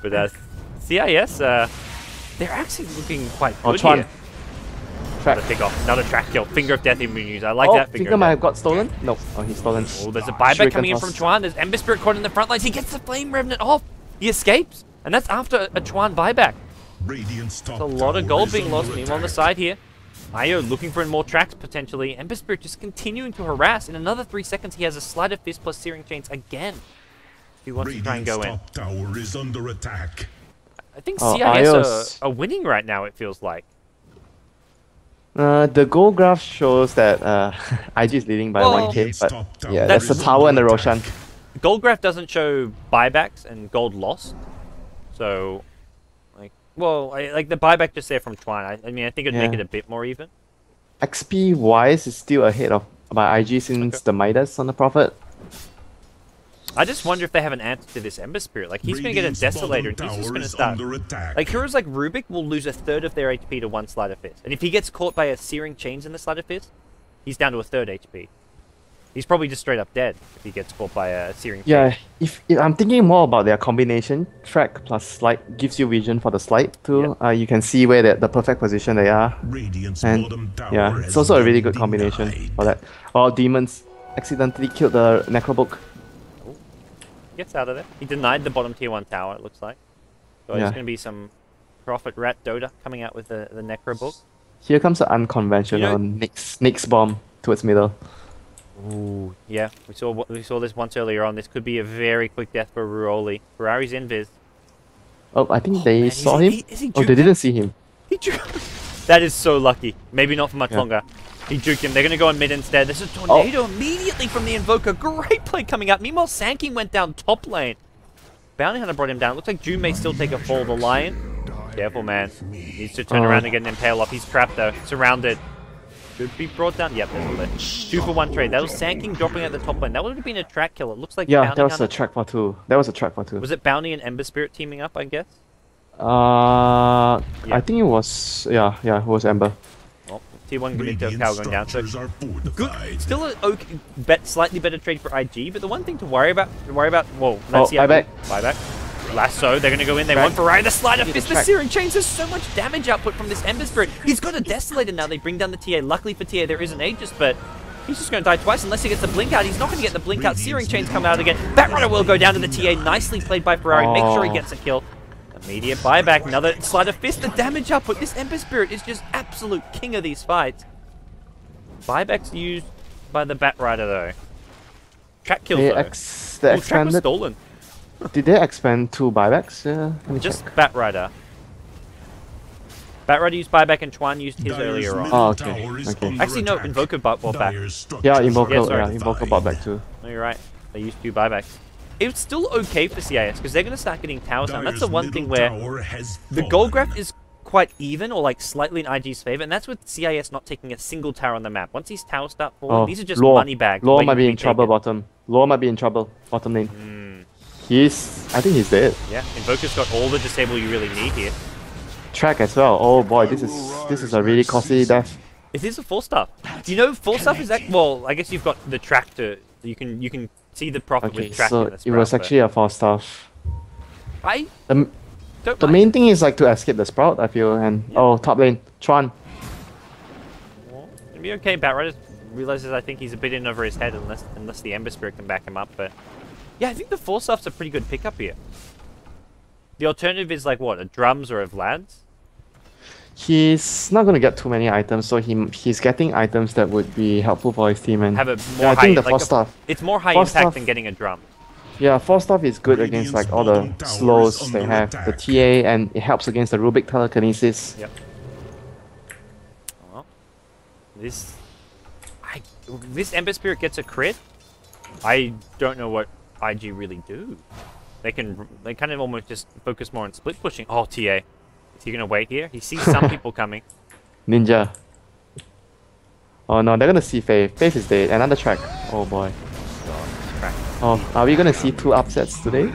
But CIS, they're actually looking quite Oh, good Chuan. here. Track. Another pick off, another track kill. Finger of Death immune use. I like Oh, that Finger finger of might Death. have got stolen. No, oh he's stolen. Oh, there's a buyback Shuriken coming in toss. from Chuan. There's Ember Spirit caught in the front lines. He gets the Flame Revenant off. He escapes. And that's after a Chuan buyback. Radiant's top There's a lot of tower gold is being under lost. Meanwhile, on the attack. side here, Io looking for more tracks potentially. Ember Spirit just continuing to harass. In another 3 seconds, he has a Sleight of Fist plus Searing Chains again. He wants to try and Radiant's go in. top tower is under attack. I think Oh, CIS Ios. are winning right now, it feels like. The goal graph shows that IG is leading by Well, 1k, but top tower yeah, that's the is tower and the under Roshan. attack. Gold graph doesn't show buybacks and gold lost. So, like, well, like the buyback just there from Chuan. I mean, I think it'd make Yeah. it a bit more even. XP wise is still ahead of by IG since Okay. the Midas on the Prophet. I just wonder if they have an answer to this Ember Spirit. Like, he's going to get a Radiant's bottom Desolator, and he's just tower going to is start. under attack. Like, heroes like Rubik will lose a third of their HP to one Sleight of Fist. And if he gets caught by a Searing Chains in the Sleight of Fist, he's down to a third HP. He's probably just straight up dead if he gets caught by a Searing Chains. Yeah, if I'm thinking more about their combination, track plus slide gives you vision for the slide too. You can see where the perfect position they are. Radiant's And bottom tower yeah, has it's also a really been good combination denied. for that. Oh, demons accidentally killed the Necrobook. Gets out of there. He denied the bottom tier 1 tower, it looks like. So Yeah. there's going to be some Prophet Rat Dota coming out with the Necro Book. Here comes an unconventional You Nyx bomb towards middle. Ooh, yeah. We saw this once earlier on. This could be a very quick death for Ruoli. Ferrari's invis. Oh, I think they man, saw is him. he Oh, they juked didn't see him. He juked. That is so lucky. Maybe not for much Yeah. longer. He juked him. They're going to go on mid instead. There's a tornado immediately from the Invoker. Great play coming up. Meanwhile, Sankey went down top lane. Bounty Hunter brought him down. Looks like June may still take a fall. The Lion. Careful, man. Needs to turn around and get an impale off. He's trapped, though. Surrounded. Should be brought down. Yep, there's a lift. 2-for-1 trade. That was Sanking dropping at the top lane. That would have been a track kill. It looks like Yeah, Bounty that was Hunter. a track for two. That was a track for two. Was it Bounty and Ember Spirit teaming up, I guess? I Yeah. think it was it was Ember. Well, T1 Gimito Radiant Cow going down. So structures are good. fortified. Still a okay, slightly better trade for IG, but the one thing to worry about, whoa, Oh, that's buyback. Buyback. Lasso, they're going to go in. They Track. want Ferrari the Slider Need Fist. to The track. Searing Chains. There's so much damage output from this Ember Spirit. He's got a Desolator now. They bring down the TA. Luckily for TA, there is an Aegis, but he's just going to die twice unless he gets the blink out. He's not going to get the blink out. Searing Chains come out again. Batrider will go down to the TA. Nicely played by Ferrari. Make sure he Oh. gets a kill. Immediate buyback. Another Slider Fist. The damage output. This Ember Spirit is just absolute king of these fights. Buybacks used by the Batrider, though. Track kills, They though. they Ooh, track was expanded. stolen. Did they expand two buybacks? Let me Just check. Batrider. Batrider used buyback and Chuan used his Dyer's earlier on. middle Oh, okay, tower is okay. under Actually, no, attack. Invoker bought back. Dyer's structures Yeah, are Invoker. Yeah, sorry. Invoker bought back too. No, you're right. They used 2 buybacks. It's still okay for CIS because they're going to start getting towers now. That's the Dyer's one thing middle where tower has the gold fallen. graph is quite even or like slightly in IG's favor, and that's with CIS not taking a single tower on the map. Once these towers start falling, these are just money bags. Law waiting might to be in trouble taken. bottom. Law might be in trouble bottom lane. I think he's dead. Yeah, Invoker's got all the disable you really need here. Track as well. Oh boy, this is a really costly death. It is a 4-star. Do you know 4-star is that? Well, I guess you've got the track to you can see the profit Okay, with track. so in the it was sprout, actually a 4-star. but I The, don't the mind. main thing is like to escape the sprout, I feel, and oh, top lane, Chuan. Well, it'll be okay. Batrider realizes I think he's a bit in over his head unless the Ember Spirit can back him up. But yeah, I think the 4-star's a pretty good pickup here. The alternative is like what, a drums or a Vlad's? He's not gonna get too many items, so he's getting items that would be helpful for his team. And Have a more yeah, I high. think the like 4-star. it's more high 4-star impact than getting a drum. Yeah, 4-star is good against like all the Radiant's bottom slows tower is they under have, the attack. TA, and it helps against the Rubik telekinesis. Yep. Well, this. this Ember Spirit gets a crit, I don't know what IG really do. They kind of almost just focus more on split pushing. Oh, TA. Is he going to wait here? He sees some people coming. Ninja. Oh no, they're gonna see Faith. Faith is dead. Another track. Oh boy. God, Oh, are we gonna see 2 upsets today?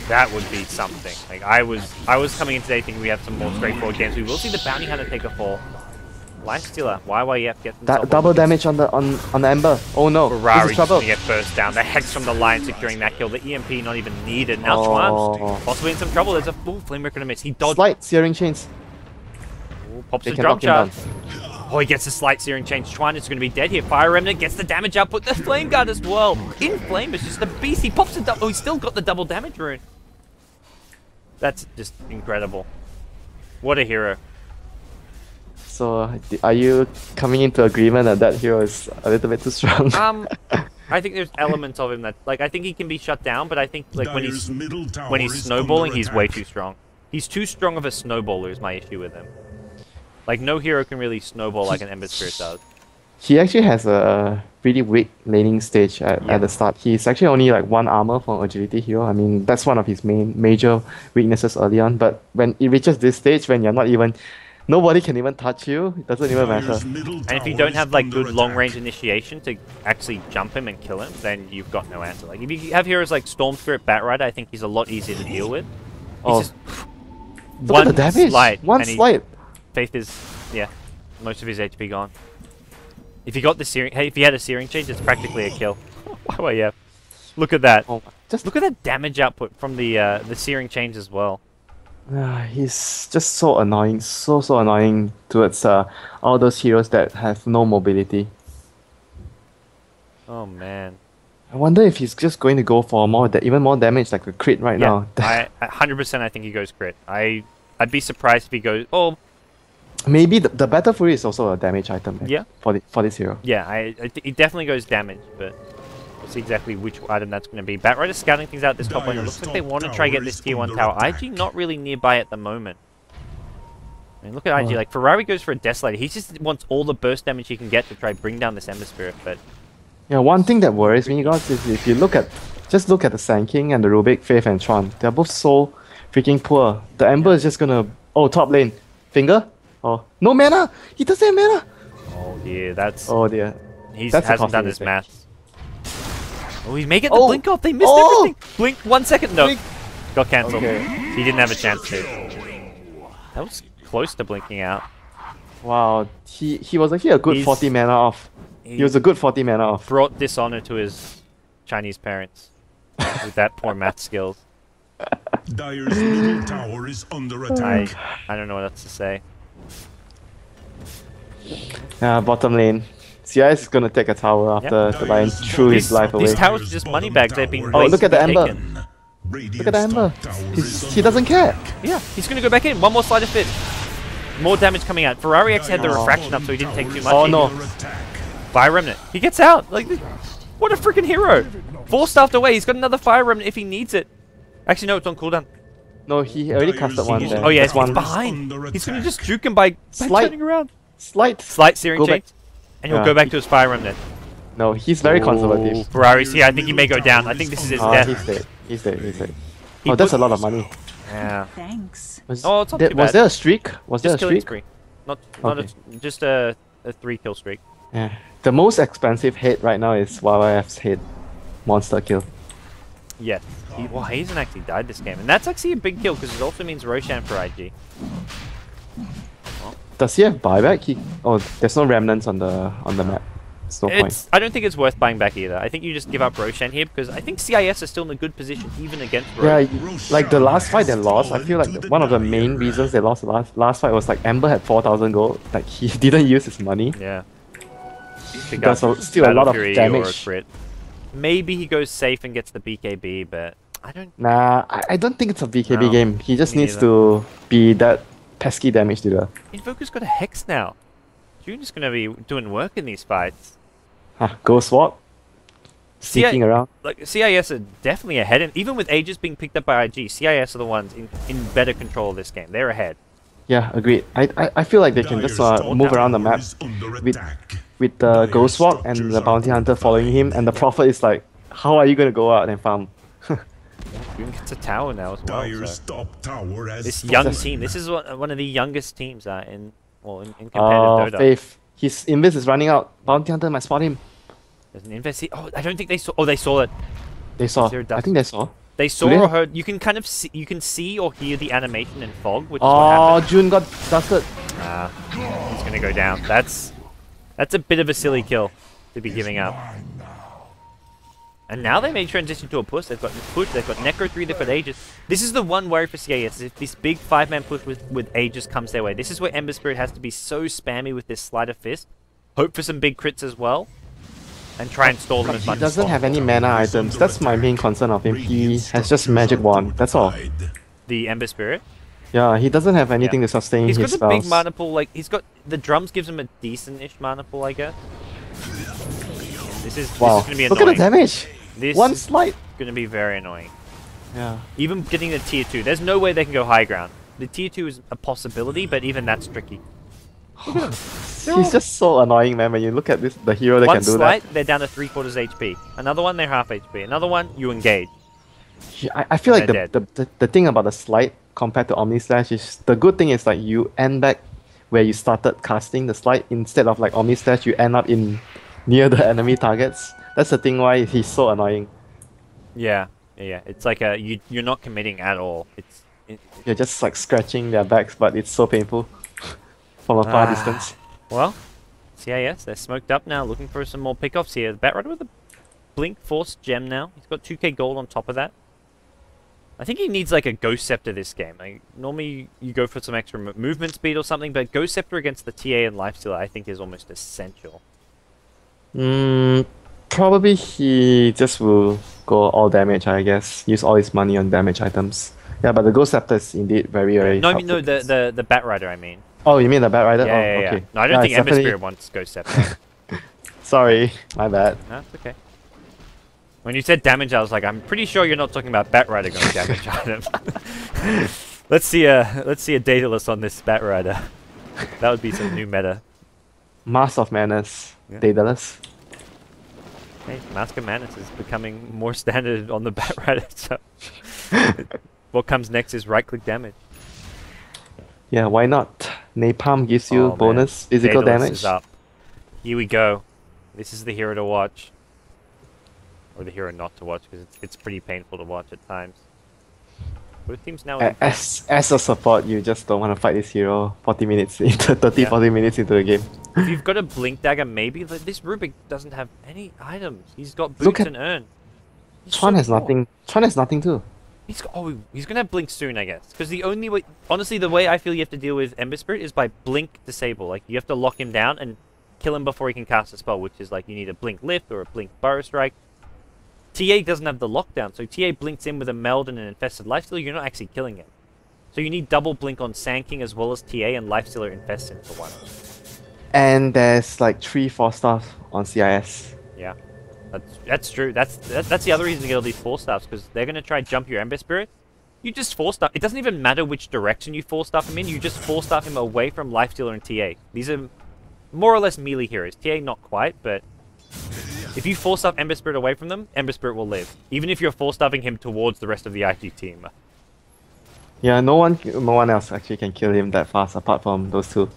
that would be something. Like I was coming in today thinking we have some more straightforward games. We will see the Bounty Hunter take a fall. Life Stealer, YYF gets himself Double damage on the Ember. Oh no, this Ferrari's is trouble. gonna get burst down. The Hex from the Lion securing that kill. The EMP not even needed. Now Schwanz possibly in some trouble. There's a full Flamer gonna miss. He dodged. Slight searing chains. Ooh, pops They the can drum knock him charge. down. Oh, he gets a slight searing change. Schwan is going to be dead here. Fire Remnant gets the damage output. The Flame Guard as well. In Flame is just a beast. He pops a double. Oh, he's still got the double damage rune. That's just incredible. What a hero. So, are you coming into agreement that that hero is a little bit too strong? I think there's elements of him that, like, I think he can be shut down, but I think, like, when he's When snowballing, he's way too strong. He's too strong of a snowballer is my issue with him. Like, no hero can really snowball like an Ember Spirit does. He actually has a really weak laning stage at the start. He's actually only like 1 armor for agility hero. I mean, that's one of his major weaknesses early on. But when it reaches this stage, when you're not even, nobody can even touch you, it doesn't even matter. And if you don't have like good long-range initiation to actually jump him and kill him, then you've got no answer. Like if you have heroes like Storm Spirit Batrider, I think he's a lot easier to deal with. He's just Look at the damage! One slight! Faith is, yeah, most of his HP gone. If he got the searing, hey, if he had a searing change, it's practically a kill. Wow, yeah. Look at that. Oh, Look at that damage output from the searing change as well. he's just so annoying, so annoying towards all those heroes that have no mobility. Oh man. I wonder if he's just going to go for even more damage, like a crit right now. I 100% I think he goes crit. I'd be surprised if he goes. Oh, maybe the Battle Fury is also a damage item. Yeah. For this hero. yeah. He definitely goes damage, but we'll see exactly which item that's going to be. Batrider's scouting things out this top lane. It looks like they want to try to get this tier 1 tower. IG not really nearby at the moment. I mean, look at IG. Like Ferrari goes for a Desolator. He just wants all the burst damage he can get to try bring down this Ember Spirit, but. Yeah, one thing that worries me, guys, is if you just look at the Sand King and the Rubik, Faith and Chuan. They're both so freaking poor. The Ember is just gonna... Oh, top lane. Finger? Oh, no mana! He doesn't have mana! Oh dear, that's... Oh dear. He That's a hasn't costly done his mistake. maths. Oh, he may get the blink off. They missed everything. Blink 1 second. No. Blink. Got cancelled. Okay. He didn't have a chance to. That was close to blinking out. Wow, he was actually a good He's- 40 mana off. He was a good 40 mana off. Brought dishonor to his Chinese parents with that poor math skills. Dire's middle tower is under attack. I don't know what else to say. Bottom lane. CIS is gonna take a tower after the Lion threw his life away. These towers are just money bags. They've been Oh, look at the blatantly Ember. taken. Look at the Ember. He doesn't care. Yeah, he's going to go back in. One more slide of fit. More damage coming out. Ferrari X had the refraction up, so he didn't take too much. Oh no. Fire Remnant. He gets out. Like, what a freaking hero. 4 staffed away. He's got another Fire Remnant if he needs it. Actually, no, it's on cooldown. No, he already casted one there. Oh yeah, That's it's one. behind. He's going to just juke him by turning around. Slight. Slight searing Go change. back. And he'll Yeah. go back to his Fire Remnant. No, he's very conservative. Ferrari's here. I think he may go down. I think this is his death. He's dead. He's dead. He's dead. He Oh, that's put- a lot of money. Yeah. Thanks. Oh, it's not too bad. Was there a streak? Was there a Just killing streak? spree. Not Okay. just a 3-kill streak. Yeah. The most expensive hit right now is YYF's hit. Monster kill. Yes. Well, he hasn't actually died this game. And that's actually a big kill because it also means Roshan for IG. Does he have buyback? There's no remnants on the map. It's no point. I don't think it's worth buying back either. I think you just give up Roshan here because I think CIS is still in a good position even against Roshan. Yeah, like the last fight they lost, I feel like one of the main reasons they lost the last fight was like Ember had 4,000 gold. Like he didn't use his money. Yeah. Pick There's up still a Battle lot of Fury or a damage. crit. Maybe he goes safe and gets the BKB, but I don't. Nah, I don't think it's a BKB No, game. He just me needs neither. to be that pesky damage dealer. Invoker's got a Hex now. June's going to be doing work in these fights. Go swap. Sneaking around. Like CIS are definitely ahead, and even with Aegis being picked up by IG, CIS are the ones in better control of this game. They're ahead. Yeah, agreed. I feel like they can just Dire's top move around the tower map is under with attack. with the Dire Ghost Walk and structures the are Bounty Hunter following him, and the fortified. Prophet is like, how are you gonna go out and farm? Boone gets a tower now as well. Dire's So. top tower has This young fallen. team, this is one of the youngest teams in competitive Dota. Faith. His invis is running out. Bounty Hunter might spot him. There's an invest. Oh, I don't think they saw. Oh, they saw it. They saw. there a I dust? think they saw. They saw they? or heard. You can kind of see. You can see or hear the animation in fog, which is what Oh, happened. June got dusted. He's gonna go down. That's a bit of a silly kill to be giving up. And now they may transition to a push. They've got push. They've got Necro 3. They've got Aegis. This is the one worry for CIS. Is if this big 5-man push with Aegis comes their way. This is where Ember Spirit has to be so spammy with this Sleight of Fist. Hope for some big crits as well. And try and stall them as He much as doesn't have possible. any mana items. That's my main concern of him. He has just Magic Wand. That's all. The Ember Spirit. Yeah, he doesn't have anything to sustain He's his got a big spells. mana pool. Like he's got the drums gives him a decent-ish mana pool, I guess. This is Wow, gonna be look at annoying. the damage! This One is slide! gonna be very annoying. Yeah. Even getting the tier 2, there's no way they can go high ground. The tier 2 is a possibility, but even that's tricky. He's just so annoying, man, when you look at this, the hero that One can do slight, that. they're down to 3/4 HP. Another one, they're half HP. Another one, you engage. I feel like They're the thing about the slide compared to Omni Slash is, the good thing is like you end back where you started casting the slide, instead of like Omni Slash you end up in near the enemy targets. That's the thing why he's so annoying. Yeah. It's like you're not committing at all. You're just like scratching their backs, but it's so painful from a far Ah. distance. Well, CIS, they're smoked up now, looking for some more pickoffs here. The Batrider with a Blink Force gem now. He's got 2k gold on top of that. I think he needs like a Ghost Scepter this game. Like, normally you go for some extra movement speed or something, but Ghost Scepter against the TA and Lifestealer I think is almost essential. Probably he just will go all damage, I guess. Use all his money on damage items. Yeah, but the Ghost Scepter is indeed very, very No, I mean, no, helpful. the Batrider I mean. Oh, you mean the Batrider? Yeah, Oh, yeah, yeah. okay. No, I don't Yeah, think it's Ember definitely- Spirit wants Ghost Scepter. Sorry, my bad. No, it's okay. When you said damage, I was like, I'm pretty sure you're not talking about Batrider going damage item. Let's see a Daedalus on this Batrider. That would be some new meta. Mask of Madness, Yeah. Daedalus. Hey, Mask of Madness is becoming more standard on the Batrider, so what comes next is right-click damage. Yeah, why not? Napalm gives you Oh, man. bonus physical Daedalus damage. is up. Here we go. This is the hero to watch. Or the hero not to watch, because it's pretty painful to watch at times. Both teams now... As a support, you just don't want to fight this hero 40 minutes into 30, Yeah. 40 minutes into the game. If you've got a Blink Dagger, maybe, but this Rubik doesn't have any items. He's got Look Boots at- and Urn. He's Chuan so has poor. nothing. Chuan has nothing too. He's gonna have Blink soon, I guess. Because the only way... Honestly, the way I feel you have to deal with Ember Spirit is by Blink Disable. Like, you have to lock him down and kill him before he can cast a spell, which is like, you need a Blink Lift or a Blink Burrow Strike. TA doesn't have the lockdown, so TA blinks in with a Meld and an Infested Lifestealer, you're not actually killing him. So you need double Blink on Sand King as well as TA and Lifestealer Infest him for one. And there's like 3-4 stars on CIS. Yeah. That's true. That's the other reason to get all these 4-stars, because they're going to try and jump your Ember Spirit. You just 4-star. It doesn't even matter which direction you 4-staff him in, you just 4-staff him away from Lifestealer and TA. These are more or less melee heroes. TA not quite, but if you 4-staff Ember Spirit away from them, Ember Spirit will live. Even if you're 4-staffing him towards the rest of the IG team. Yeah, no one else actually can kill him that fast apart from those two.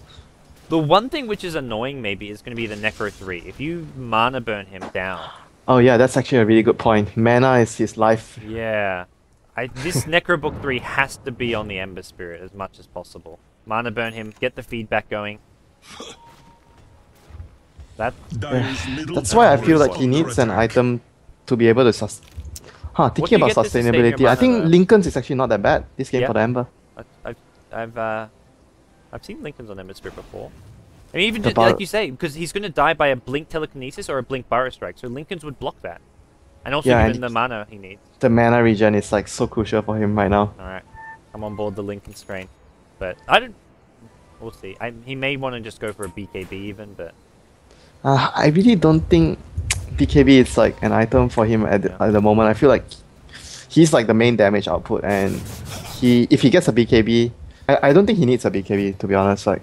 The one thing which is annoying maybe is going to be the Necro 3. If you mana burn him down. Oh yeah, that's actually a really good point. Mana is his life. Yeah. This Necro Book 3 has to be on the Ember Spirit as much as possible. Mana burn him, get the feedback going. Dire's middle That's why I tower feel is like he under needs an attack. item to be able to What do thinking you about get to sustain your sustainability, I mana think though? Lincoln's is actually not that bad this game Yeah. for the Ember. I've seen Lincoln's on Ember Spirit before. I mean, even The just, bar- like you say, because he's going to die by a Blink Telekinesis or a Blink Burrow Strike, so Lincoln's would block that. And also Yeah, give him and the mana he needs. The mana regen is like so crucial for him right now. Alright, I'm on board the Lincoln strain. But I don't... We'll see. He may want to just go for a BKB even, but... I really don't think BKB is like an item for him at the moment. I feel like he's like the main damage output, and if he gets a BKB, I don't think he needs a BKB, to be honest. Like,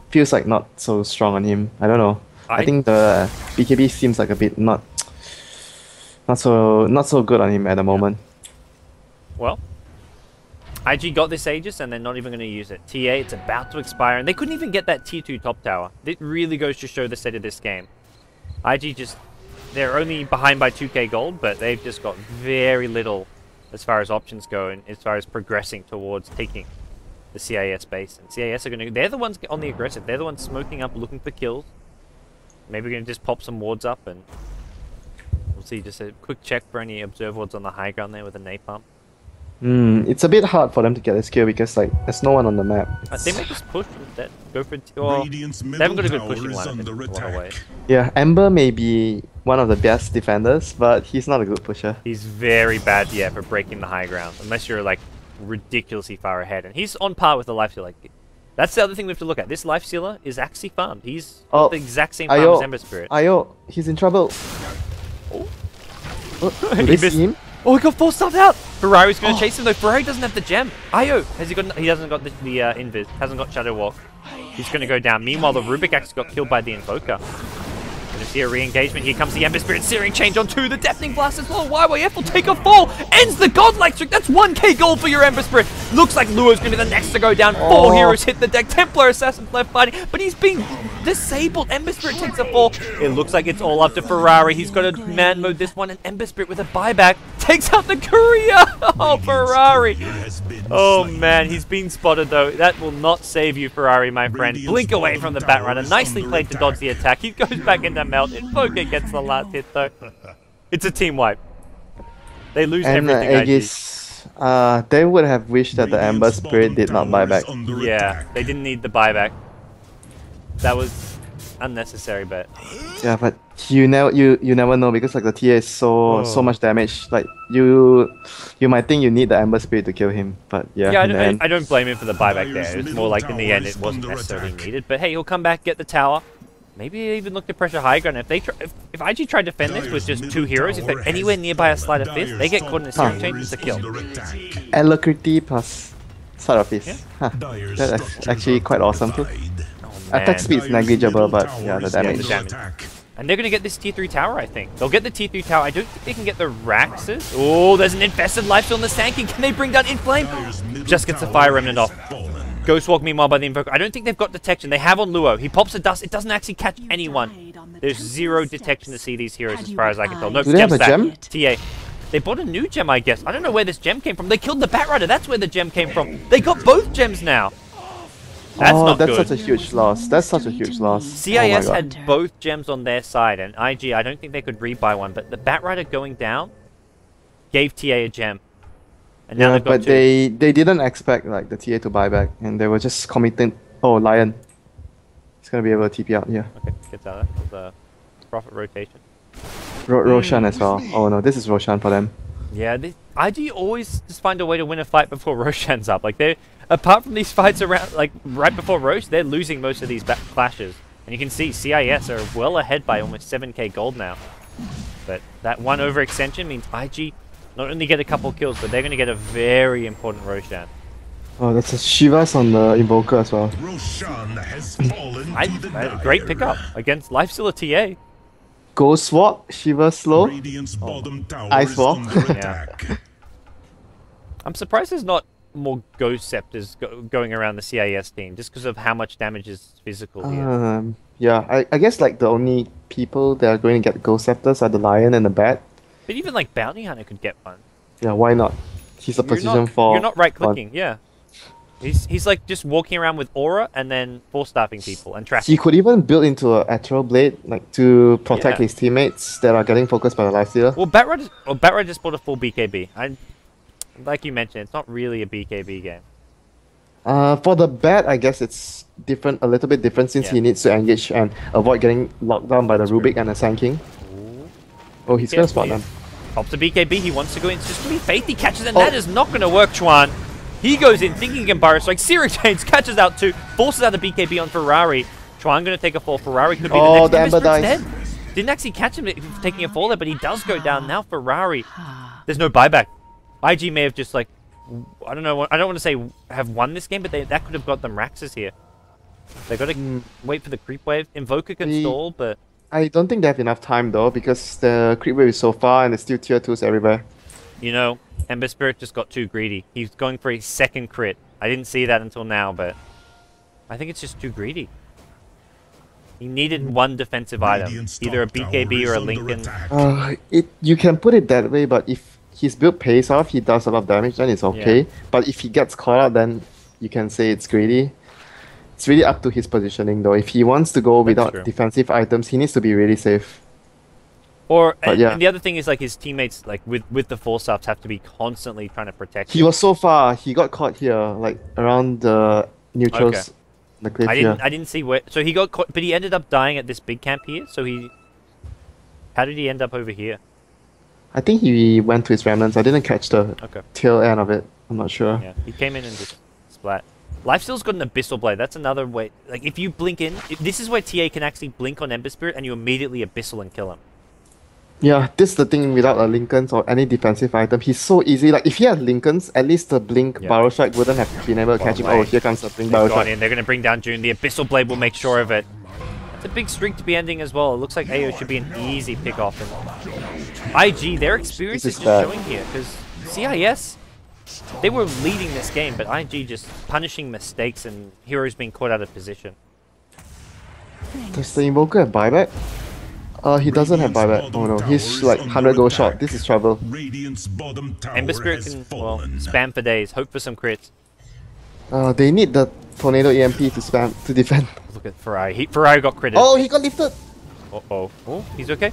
feels like not so strong on him. I don't know. I think the BKB seems like a bit not so good on him at the moment. Well, IG got this Aegis and they're not even going to use it. TA, it's about to expire, and they couldn't even get that tier 2 top tower. It really goes to show the state of this game. IG just, they're only behind by 2k gold, but they've just got very little as far as options go and as far as progressing towards taking the CIS base. And CIS are going to, they're the ones on the aggressive. They're the ones smoking up, looking for kills. Maybe we're going to just pop some wards up, and we'll see. Just a quick check for any observe wards on the high ground there with a napalm. It's a bit hard for them to get this kill because like there's no one on the map. They may just push instead. Go for it. Well, they haven't got a good pushing line in a lot of ways. Yeah, Ember may be one of the best defenders, but he's not a good pusher. He's very bad, yeah, for breaking the high ground, unless you're like ridiculously far ahead. And he's on par with the life stealer. Like, that's the other thing we have to look at. This life stealer is actually farmed. He's the exact same farm as Ember Spirit. Ayo, he's in trouble. Oh. Did they see him? Oh, he got full stuffed out. Ferrari's going to chase him though. Ferrari doesn't have the gem. Ayo, has he got? He hasn't got the invis. Hasn't got Shadow Walk. He's going to go down. Meanwhile, the Rubik actually got killed by the Invoker. Going to see a re-engagement. Here comes the Ember Spirit. Searing Change on 2. The Deafening Blast as well. YYF will take a fall. Ends the Godlike streak. That's 1k gold for your Ember Spirit. Looks like Luo's going to be the next to go down. 4 heroes hit the deck. Templar Assassin's left fighting, but he's being disabled. Ember Spirit takes a fall. It looks like it's all up to Ferrari. He's got to man mode this one, and Ember Spirit with a buyback takes out the courier. Oh, Ferrari. Oh, man. He's been spotted, though. That will not save you, Ferrari, my friend. Blink away from the Batrider. Nicely played to dodge the attack. He goes back into melt. Invoker gets the last hit, though. It's a team wipe. They lose everything, Aegis, they would have wished that the Ember Spirit did not buy back. Yeah, they didn't need the buyback. That was unnecessary, but yeah, but you never know because like the TA is so much damage. Like you might think you need the Ember Spirit to kill him, but yeah. Yeah, I don't blame him for the buyback there. It's more like in the end it wasn't necessarily needed. But hey, he'll come back, get the tower. Maybe even look to pressure high ground. If IG tried to defend this with just 2 heroes, if they're anywhere nearby a Sleight of Fist, they get caught in a searing change, it's a kill. Alacrity plus Sleight of Fist. Yeah. Huh. That's actually quite awesome too. Oh, Attack speed is negligible, but yeah, the damage. And they're going to get this tier 3 tower, I think. They'll get the tier 3 tower. I don't think they can get the Raxes. Oh, there's an infested lifesteal in the Sand King. Can they bring down Inflame? Just gets the Fire Remnant off. Ghostwalk meanwhile by the Invoker. I don't think they've got detection. They have on Luo. He pops a dust. It doesn't actually catch anyone. There's 0 detection to see these heroes as far as I can tell. Nope, do they have a gem? TA. They bought a new gem, I guess. I don't know where this gem came from. They killed the Batrider. That's where the gem came from. They got both gems now. That's such a huge loss. That's such a huge loss. CIS had both gems on their side, and IG, I don't think they could rebuy one, but the Batrider going down gave TA a gem. And now they've got but they didn't expect like the TA to buy back, and they were just committing. Oh, Lion. He's gonna be able to TP out here. Okay, gets out of that. There's a profit rotation. Roshan as well. Oh no, this is Roshan for them. Yeah, IG always just find a way to win a fight before Roshan's up. Like they, apart from these fights around, like right before Rosh, they're losing most of these clashes. And you can see CIS are well ahead by almost 7k gold now. But that one overextension means IG not only get a couple kills, but they're going to get a very important Roshan. Oh, that's a Shivas on the Invoker as well. Roshan has fallen Great pickup against Lifestealer TA. Ghost Walk, Shiva Slow, Ice Wall. Yeah. I'm surprised there's not more Ghost Scepters going around the CIS team, just because of how much damage is physical here. Yeah, I guess like the only people that are going to get Ghost Scepters are the Lion and the Bat. But even like Bounty Hunter could get one. Yeah, why not? He's a position for. You're not right clicking, yeah. He's like just walking around with aura and then force staffing people and tracking. He could even build into an Ethereal Blade like to protect his teammates that are getting focused by the Lifestealer. Well, Batrider just bought a full BKB. Like you mentioned, it's not really a BKB game. For the Bat, I guess it's different, a little bit different since he needs to engage and avoid getting locked down by the Rubik and the Sand King. Oh, he's gonna spot them. Pops the BKB, he wants to go in. It's just gonna be Faith, he catches it, and that is not gonna work, Chuan. He goes in thinking he can Burrow Strike. Searing Chains catches out 2, forces out the BKB on Ferrari. Chuan gonna take a fall. Ferrari could be the next. The Ember dies. Dead. Didn't actually catch him taking a fall there, but he does go down. Now Ferrari. There's no buyback. IG may have just like I don't know. I don't want to say have won this game, but that could have got them Raxes here. They got to wait for the creep wave. Invoker can stall, but I don't think they have enough time though, because the creep wave is so far and there's still tier 2s everywhere. you know, Ember Spirit just got too greedy. He's going for a second crit. I didn't see that until now, but I think it's just too greedy. He needed one defensive item, either a BKB or a Lincoln. You can put it that way, but if his build pays off, he does a lot of damage, then it's okay. Yeah. But if he gets caught out, then you can say it's greedy. It's really up to his positioning though. If he wants to go without true. defensive items, he needs to be really safe. Or But and, yeah. and the other thing is like his teammates, like with the force ups, have to be constantly trying to protect He him. was so far, he got caught here, like around the neutrals, Okay. the cliff I here. didn't see where. So he got caught, but he ended up dying at this big camp here. So he, how did he end up over here? I think he went to his remnants. I didn't catch the Okay. tail end of it. I'm not sure. Yeah, he came in and just splat. Lifesteal's got an Abyssal Blade. That's another way. Like, if you blink in... this is where TA can actually blink on Ember Spirit and you immediately Abyssal and kill him. Yeah, this is the thing without a Lincolns or any defensive item. He's so easy. Like, if he had Lincolns, at least the Blink Yeah. Barrow Strike wouldn't have been able to catch him. Bottom Oh, lane. here comes the Blink They've Barrow gone Strike. in. They're going to bring down June. The Abyssal Blade will make sure of it. It's a big streak to be ending as well. It looks like AO should be an easy pick-off. And IG, their experience This is is just bad. showing here. Because CIS, they were leading this game, but IG just punishing mistakes and heroes being caught out of position. Does the Invoker have buyback? He doesn't have buyback. Oh no, he's like 100 gold shot. This is trouble. Radiant's bottom tower Ember Spirit has can, well, fallen. spam for days. Hope for some crits. They need the Tornado EMP to spam, to defend. Look at Farai. Farai got critted. Oh, he got lifted! Uh-oh. Oh, he's okay.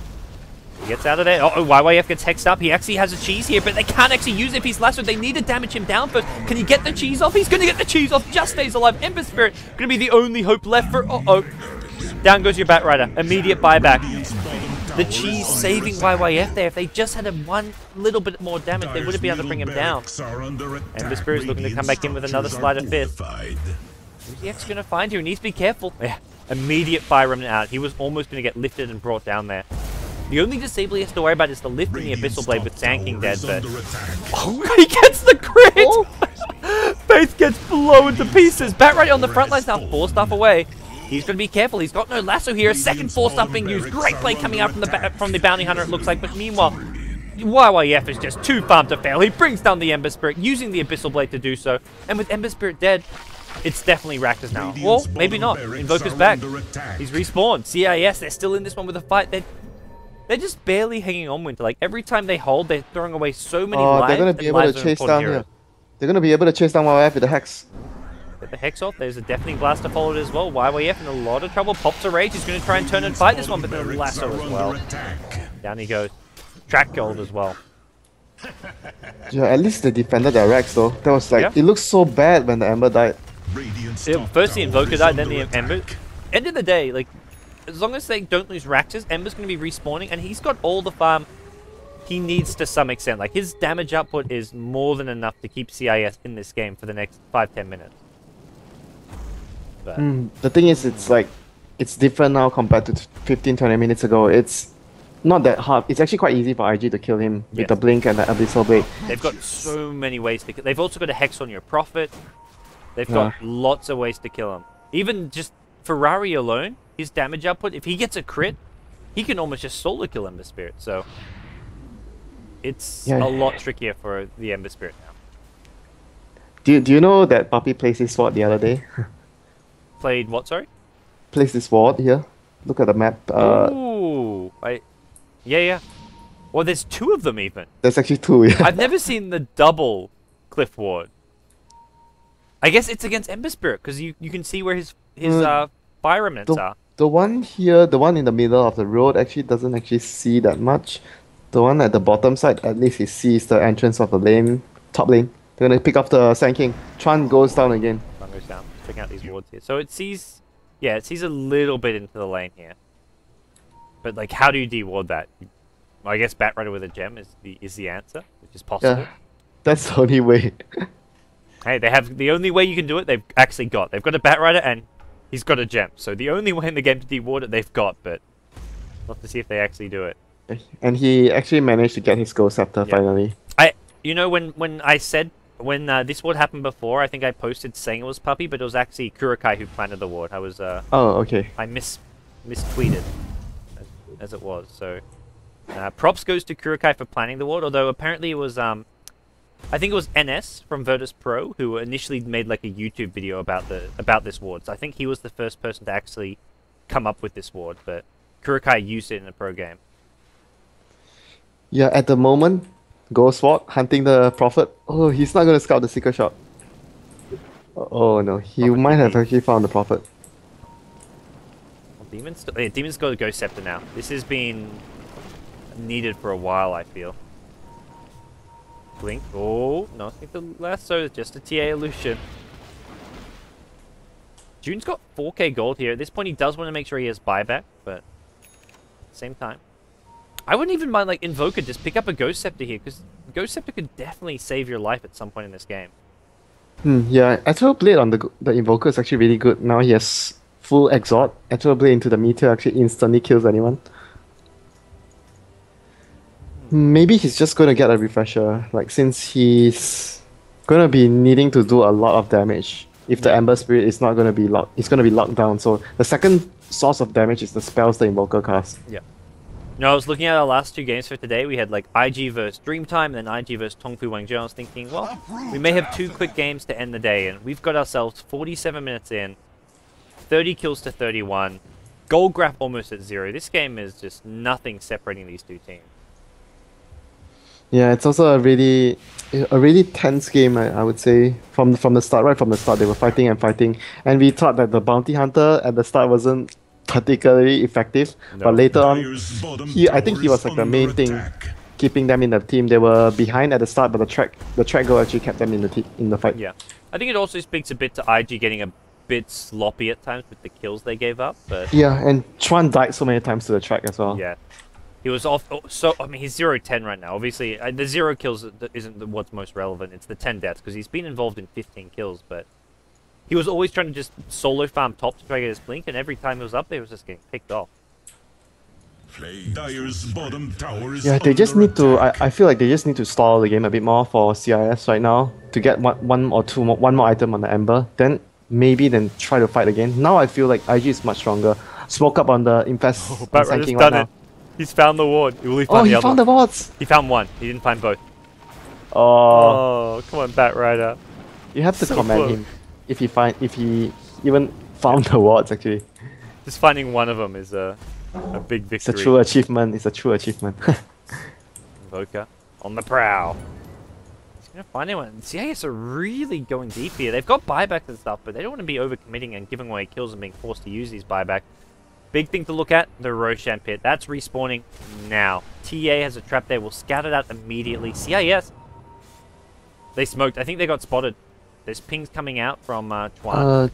He gets out of there. Oh, YYF gets hexed up. He actually has a cheese here, but they can't actually use it if he's lassoed. They need to damage him down first. Can he get the cheese off? He's going to get the cheese off. Just stays alive. Ember Spirit going to be the only hope left for... Uh-oh. Down goes your Bat Rider. Immediate buyback. The cheese saving YYF there. If they just had one little bit more damage, they would have been able to bring him down. Ember Spirit's looking to come back in with another slide of fifth. Who's he actually going to find here? He needs to be careful. Yeah. Immediate Fire Remnant out. He was almost going to get lifted and brought down there. The only disable he has to worry about is the lift in the Abyssal Blade with Sanking dead, but... Oh, he gets the crit! Oh. Faith gets blown to pieces. Bat Rider on the front line's now 4 stuff away. He's going to be careful. He's got no lasso here. A second 4 stuff being used. Great play coming out from the Bounty Hunter, it looks like. But meanwhile, YYF is just too farm to fail. He brings down the Ember Spirit, using the Abyssal Blade to do so. And with Ember Spirit dead, it's definitely Rakdos now. Well, maybe not. Invoker's back. He's respawned. CIS, they're still in this one with a fight. They're just barely hanging on winter. Like, every time they hold, they're throwing away so many lives. They're going to be able to chase down here. They're going to be able to chase down YYF with the Hex. Get the Hex off. There's a Deafening Blast to follow it as well. YYF in a lot of trouble. Pops a Rage. He's going to try and turn and fight this one, but then lasso as well. Down he goes. Track gold as well. Yeah, at least they defended their Rex though. That was like, Yeah. it looked so bad when the Ember died. Yeah, first the Invoker died, then the Ember. End of the day, like, as long as they don't lose Rakdos, Ember's going to be respawning, and he's got all the farm he needs to some extent. Like, his damage output is more than enough to keep CIS in this game for the next 5-10 minutes. But, The thing is, it's like, it's different now compared to 15-20 minutes ago. It's not that hard. It's actually quite easy for IG to kill him with Yes. the Blink and the Abyssal Blade. they've got so many ways to kill. They've also got a Hex on your Prophet. They've got lots of ways to kill him. Even just Ferrari alone, his damage output, if he gets a crit, he can almost just solo kill Ember Spirit. So it's Yeah. a lot trickier for the Ember Spirit now. Do you know that Puppy placed his sword the other day? Played what, sorry? Placed his sword here. Look at the map. Ooh. Yeah. Well, there's 2 of them even. There's actually 2, yeah. I've never seen the double Cliff Ward. I guess it's against Ember Spirit, because you can see where his fire remnants are. The one here, the one in the middle of the road, actually doesn't actually see that much. The one at the bottom side, at least he sees the entrance of the lane, top lane. They're gonna pick up the Sand King. Tran goes down again. One goes down. Checking out these wards here. So it sees, yeah, it sees a little bit into the lane here. But like, how do you de-ward that? Well, I guess Bat Rider with a gem is the answer, which is possible. Yeah, that's the only way. Hey, they have the only way you can do it. They've actually got. They've got a Bat Rider and he's got a gem. So the only way in the game to de-ward it, they've got. But we'll have to see if they actually do it. And he actually managed to get his Ghost Scepter finally. You know, when I said when this ward happened before, I think I posted saying it was Puppy, but it was actually Kurokai who planted the ward. I was Oh, okay. I mistweeted as it was. So props goes to Kurokai for planning the ward, although apparently it was I think it was NS from Virtus Pro who initially made like a YouTube video about this ward. So I think he was the first person to actually come up with this ward, but Kurokai used it in a pro game. Yeah, at the moment, Ghostwalk hunting the Prophet. Oh, he's not going to scout the secret shop. Oh no, he Prophet might have TP. actually found the Prophet. Well, Demon's got a Ghost Scepter now. This has been needed for a while, I feel. Blink. Oh, not the lasso, just a TA illusion. June's got 4k gold here. At this point, he does want to make sure he has buyback, but at the same time, I wouldn't even mind like Invoker. Just pick up a Ghost Scepter here, because Ghost Scepter could definitely save your life at some point in this game. Yeah, Ethereal Blade on the Invoker is actually really good. Now he has full Exort. Ethereal Blade into the Meteor actually instantly kills anyone. Maybe he's just going to get a refresher, like since he's going to be needing to do a lot of damage. If the Ember Spirit is not going to be locked, it's going to be locked down. So the second source of damage is the spells the Invoker casts. Yeah. No, I was looking at our last 2 games for today. We had like IG versus Dreamtime and then IG versus Tongfu Wangzhou. I was thinking, well, we may have 2 quick games to end the day, and we've got ourselves 47 minutes in, 30 kills to 31, gold graph almost at 0. This game is just nothing separating these 2 teams. Yeah, it's also a really tense game. I would say from the start, right from the start, they were fighting and fighting, and we thought that the bounty hunter at the start wasn't particularly effective, but later on, I think he was like the main thing, keeping them in the team. They were behind at the start, but the track goal actually kept them in the fight. Yeah, I think it also speaks a bit to IG getting a bit sloppy at times with the kills they gave up. But yeah, and Chuan died so many times to the track as well. Yeah. He was off, so, I mean, he's 0-10 right now. Obviously, the 0 kills isn't what's most relevant. It's the 10 deaths, because he's been involved in 15 kills, but he was always trying to just solo farm top to try to get his blink, and every time he was up there, he was just getting picked off. Dire's bottom tower is Yeah, they just need to, I feel like they just need to stall the game a bit more for CIS right now to get one more item on the Ember, then try to fight again. Now I feel like IG is much stronger. Smoke up on the Infest Batrider's right done now. it. He's found the ward. Will he Oh, find he the other found the wards! He found one. He didn't find both. Oh, Oh, come on, Batrider. you have to so commend close. him if he even found the wards actually. Just finding one of them is a big It's a victory. true achievement. It's a true achievement. Invoker on the prowl. He's gonna find anyone. CIS are really going deep here. They've got buybacks and stuff, but they don't want to be overcommitting and giving away kills and being forced to use these buybacks. Big thing to look at, the Roshan pit. That's respawning now. TA has a trap there. We'll scout it out immediately. CIS, they smoked. I think they got spotted. There's pings coming out from Chuan.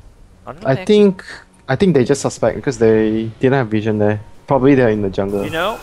I think they just suspect because they didn't have vision there. Probably they're in the jungle. You know,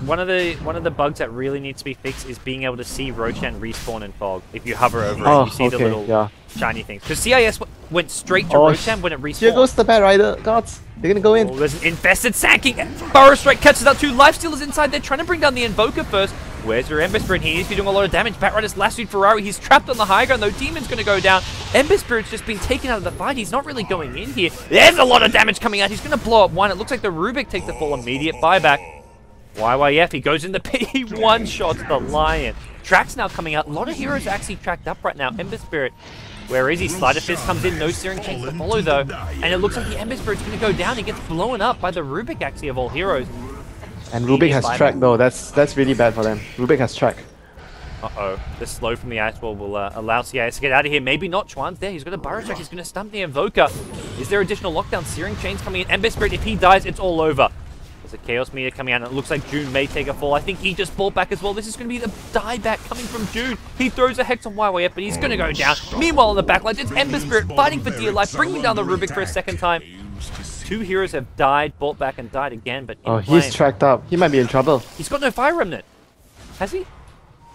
one of the bugs that really needs to be fixed is being able to see Roshan respawn in fog. If you hover over it, you see the little shiny things. Because CIS went straight to Roshan when it respawned. Here goes the Batrider. Gods, they're gonna go in. Oh, there's an infested Sacking. Burrow Strike catches out 2 Lifestealers inside. They're trying to bring down the Invoker first. Where's your Ember Spirit? He needs to be doing a lot of damage. Batrider's lassoed Ferrari. He's trapped on the high ground, though. Demon's going to go down. Ember Spirit's just been taken out of the fight. He's not really going in here. There's a lot of damage coming out. He's going to blow up 1. It looks like the Rubik takes the full immediate buyback. YYF, he goes in the pit. He one-shots the Lion. Track's now coming out. A lot of heroes are actually tracked up right now. Ember Spirit, where is he? Slider Fist comes in. No Searing Chains to follow, though. And it looks like the Ember Spirit's going to go down. He gets blown up by the Rubik, actually, of all heroes. And Rubik has track though. That's really bad for them. Rubik has track. Uh-oh. The slow from the Ice Wall will allow CIS to get out of here. Maybe not. Chuan's there. He's got a Burrow Strike. He's going to stump the Invoker. Is there additional lockdown? Searing Chains coming in. Ember Spirit, if he dies, it's all over. There's a Chaos Meter coming out, and it looks like June may take a fall. I think he just bought back as well. This is going to be the dieback coming from June. He throws a Hex on YYF, but he's going to go down. Meanwhile, on the backlines, it's Ember Spirit fighting for dear life, bringing down the Rubik for a second time. 2 heroes have died, bought back, and died again, but in He's tracked up. He might be in trouble. He's got no Fire Remnant. Has he?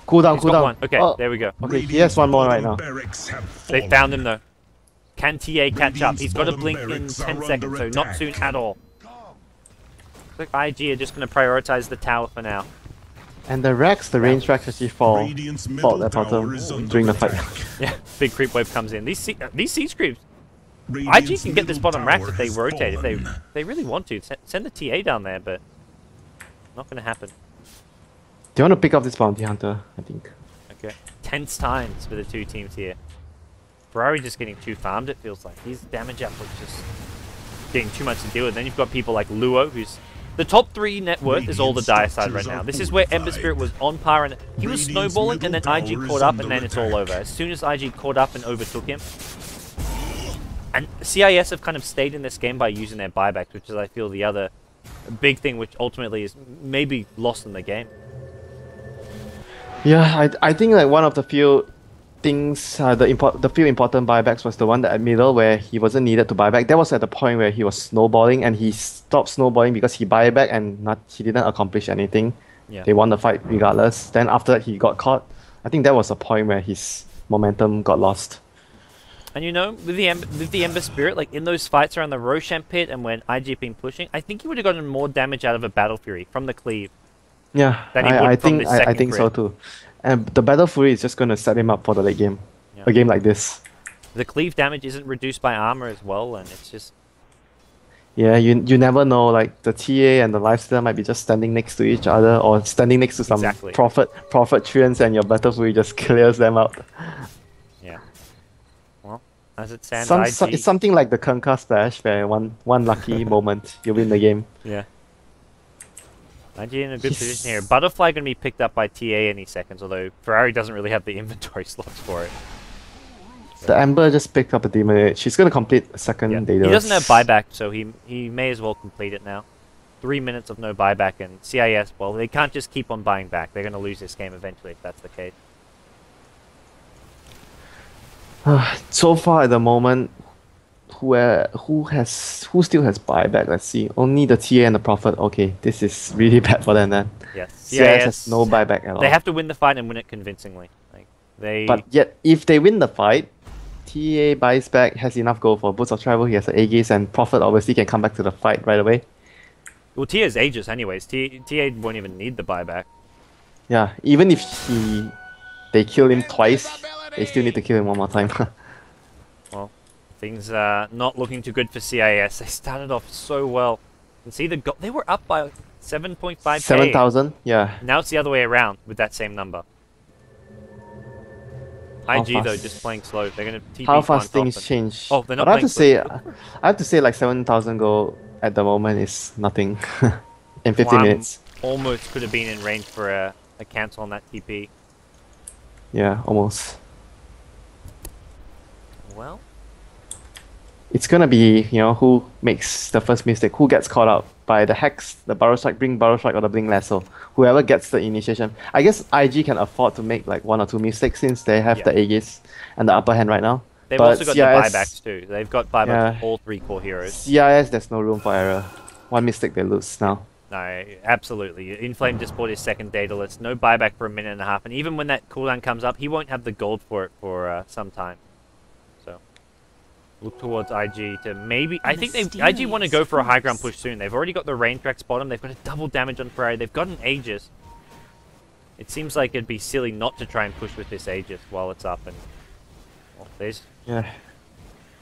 Cooldown, He's got one. Okay, there we go. Okay, he has one more right now. They found him, though. Can TA catch up? He's got a blink in 10 seconds, so not soon at all. Looks like IG are just going to prioritize the tower for now. And the racks, the range racks actually fall Radiant's at middle bottom tower is under during the fight. attack. Yeah, big creep wave comes in. These siege creeps, IG Radiant's can get this middle bottom rack tower if they has rotate, if fallen. they really want to. Send the TA down there, but not going to happen. Do you want to pick up this bounty hunter? I think. Okay. Tense times for the two teams here. Ferrari just getting too farmed, it feels like. His damage output just getting too much to deal with. Then you've got people like Luo, who's... The top 3 net worth is all the dire side right now. This is where Ember Spirit was on par, and he was snowballing, and then IG caught up, and then it's all over. As soon as IG caught up and overtook him... And CIS have kind of stayed in this game by using their buybacks, which is, I feel, the other big thing, which ultimately is maybe lost in the game. Yeah, I think like one of the few things, the few important buybacks was the one that at middle where he wasn't needed to buy back. That was at the point where he was snowballing, and he stopped snowballing because he buy back and he didn't accomplish anything. Yeah. They won the fight regardless. Then after that he got caught. I think that was a point where his momentum got lost. And you know, with the Ember Spirit, like in those fights around the Roshan pit and when IG been pushing, I think he would have gotten more damage out of a Battle Fury from the cleave. Yeah, Than he would I from think this I second think so crit. too. And the Battle Fury is just gonna set him up for the late game. Yeah. A game like this. The cleave damage isn't reduced by armor as well, and it's just... Yeah, you never know, like the TA and the lifesteal might be just standing next to each other or standing next to some Exactly. prophet treants, and your Battle Fury just clears them out. Yeah. Well, as it stands, It's something like the Kunkka splash where one lucky moment you win the game. Yeah. IG in a good position here. Butterfly going to be picked up by TA any seconds, although Ferrari doesn't really have the inventory slots for it. The Ember just picked up a Demon Age. She's gonna complete a second Yeah. Daedalus. He doesn't have buyback, so he may as well complete it now. 3 minutes of no buyback, and CIS, well, they can't just keep on buying back. They're going to lose this game eventually if that's the case. So far at the moment, who still has buyback? Let's see. Only the TA and the Prophet. Okay, this is really bad for them then. Yes. CIS has no buyback at all. They have to win the fight and win it convincingly. Like they... But yet, if they win the fight, TA buys back, has enough gold for Boots of Travel, he has an Aegis, and Prophet obviously can come back to the fight right away. Well, TA's Aegis anyways. TA won't even need the buyback. Yeah, even if they kill him twice, they still need to kill him one more time. Well, things are not looking too good for CIS. They started off so well. And see, they were up by 7.5k. 7,000? Yeah. Now it's the other way around with that same number. How IG though, fast- just playing slow. They're gonna TP How on fast top things and- change. Oh, they're not But playing I have to say like 7,000 gold at the moment is nothing in 15 Wham minutes. Almost could have been in range for a cancel on that TP. Yeah, almost. Well, It's gonna be, who makes the first mistake, who gets caught out by the Hex, the Burrow Strike, or the Blink Lasso. Whoever gets the initiation. I guess IG can afford to make like 1 or 2 mistakes since they have the Aegis and the upper hand right now. they've But also got the CIS buybacks too. They've got buybacks Yeah. for all 3 core heroes. CIS, there's no room for error. One mistake they lose now. No, absolutely. Inflame just bought his second Daedalus. No buyback for a minute and a half, and even when that cooldown comes up, he won't have the gold for it for some time. So, look towards IG to maybe... I think IG want to go for a high ground push soon. They've already got the range tracks bottom. They've got a double damage on Ferrari. They've got an Aegis. It seems like it'd be silly not to try and push with this Aegis while it's up. And well, there's... Yeah.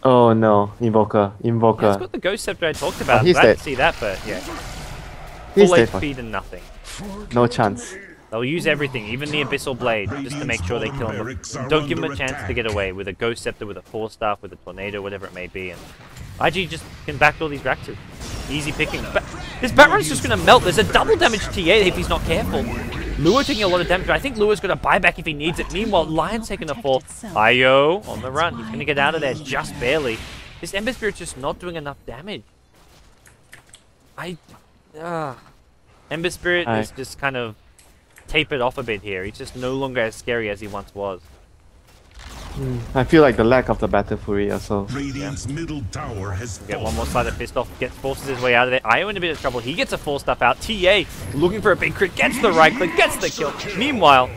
Oh no, Invoker. Yeah, it's got the Ghost Scepter I talked about. he's Glad dead. to see that, but yeah. He's Full dead. HP to nothing. No chance. They'll use everything, even the Abyssal Blade, just to make sure they kill him. Don't give him a chance to get away with a Ghost Scepter, with a Force Staff, with a Tornado, whatever it may be. And IG just can backdoor these Raktus. Easy picking. This Batrun's just going to melt. There's a double damage TA if he's not careful. Lua taking a lot of damage, but I think Lua's got a buyback if he needs it. Meanwhile, Lion's taking a fall. Io on the run. He's going to get out of there just barely. This Ember Spirit's just not doing enough damage. Ember Spirit is just kind of tapered off a bit here. He's just no longer as scary as he once was. I feel like the lack of the Battle Fury also. Radiant's middle tower has Get one more side of Fist off, forces his way out of there. Io in a bit of trouble. He gets a full stuff out. TA looking for a big crit, gets the right click, gets the kill. Meanwhile,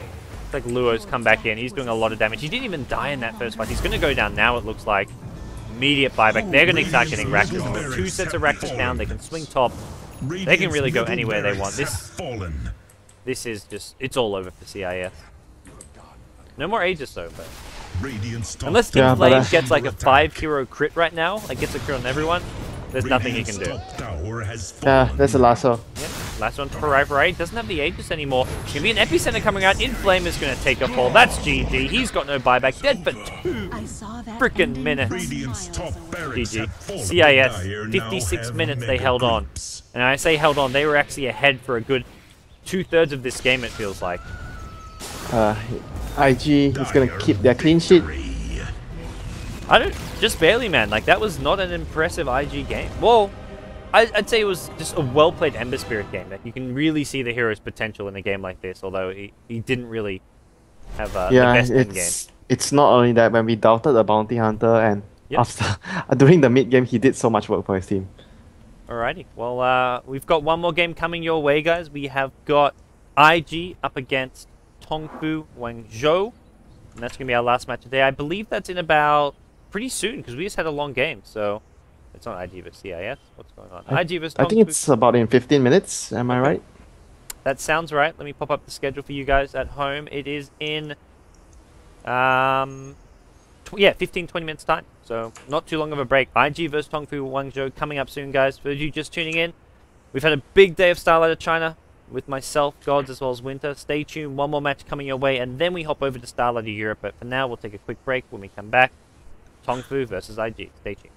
it's like Luo's come back in. He's doing a lot of damage. He didn't even die in that first fight. He's going to go down now, it looks like. Immediate buyback. They're going to start getting Raktus. And with 2 sets of Raktus down, they can swing top. They can really go anywhere they want. This This is just, it's all over for CIS. No more Aegis though, but... Unless Yeah, but, Inflame gets like a 5-hero crit right now, like gets a crit on everyone, there's nothing he can do. Yeah, that's the lasso. Yeah, last one for Right. Doesn't have the Aegis anymore. Gonna be an Epicenter coming out. Inflame is gonna take a fall. That's GG. He's got no buyback. Dead for 2 freaking minutes. GG. CIS, 56 minutes they held on. And I say held on, they were actually ahead for a good 2/3 of this game, it feels like. IG is gonna keep their clean sheet. I don't, just barely, man. Like, that was not an impressive IG game. Well, I'd say it was just a well-played Ember Spirit game. Like, you can really see the hero's potential in a game like this, although he didn't really have the best end game. It's not only that, when we doubted the Bounty Hunter and after during the mid-game, he did so much work for his team. Alrighty. Well, we've got one more game coming your way, guys. We have got IG up against Tongfu Guangzhou. And that's going to be our last match today. I believe that's in about pretty soon, because we just had a long game, so... It's not IG vs CIS. What's going on? IG vs Tongfu. I think it's about in 15 minutes, am I right? That sounds right. Let me pop up the schedule for you guys at home. It is in... yeah, 15-20 minutes time. So, not too long of a break. IG vs Tongfu Guangzhou coming up soon, guys. For you just tuning in, we've had a big day of Starladder China with myself, Gods, as well as Winter. Stay tuned. One more match coming your way, and then we hop over to Starladder Europe. But for now, we'll take a quick break. When we come back, Tongfu versus IG. Stay tuned.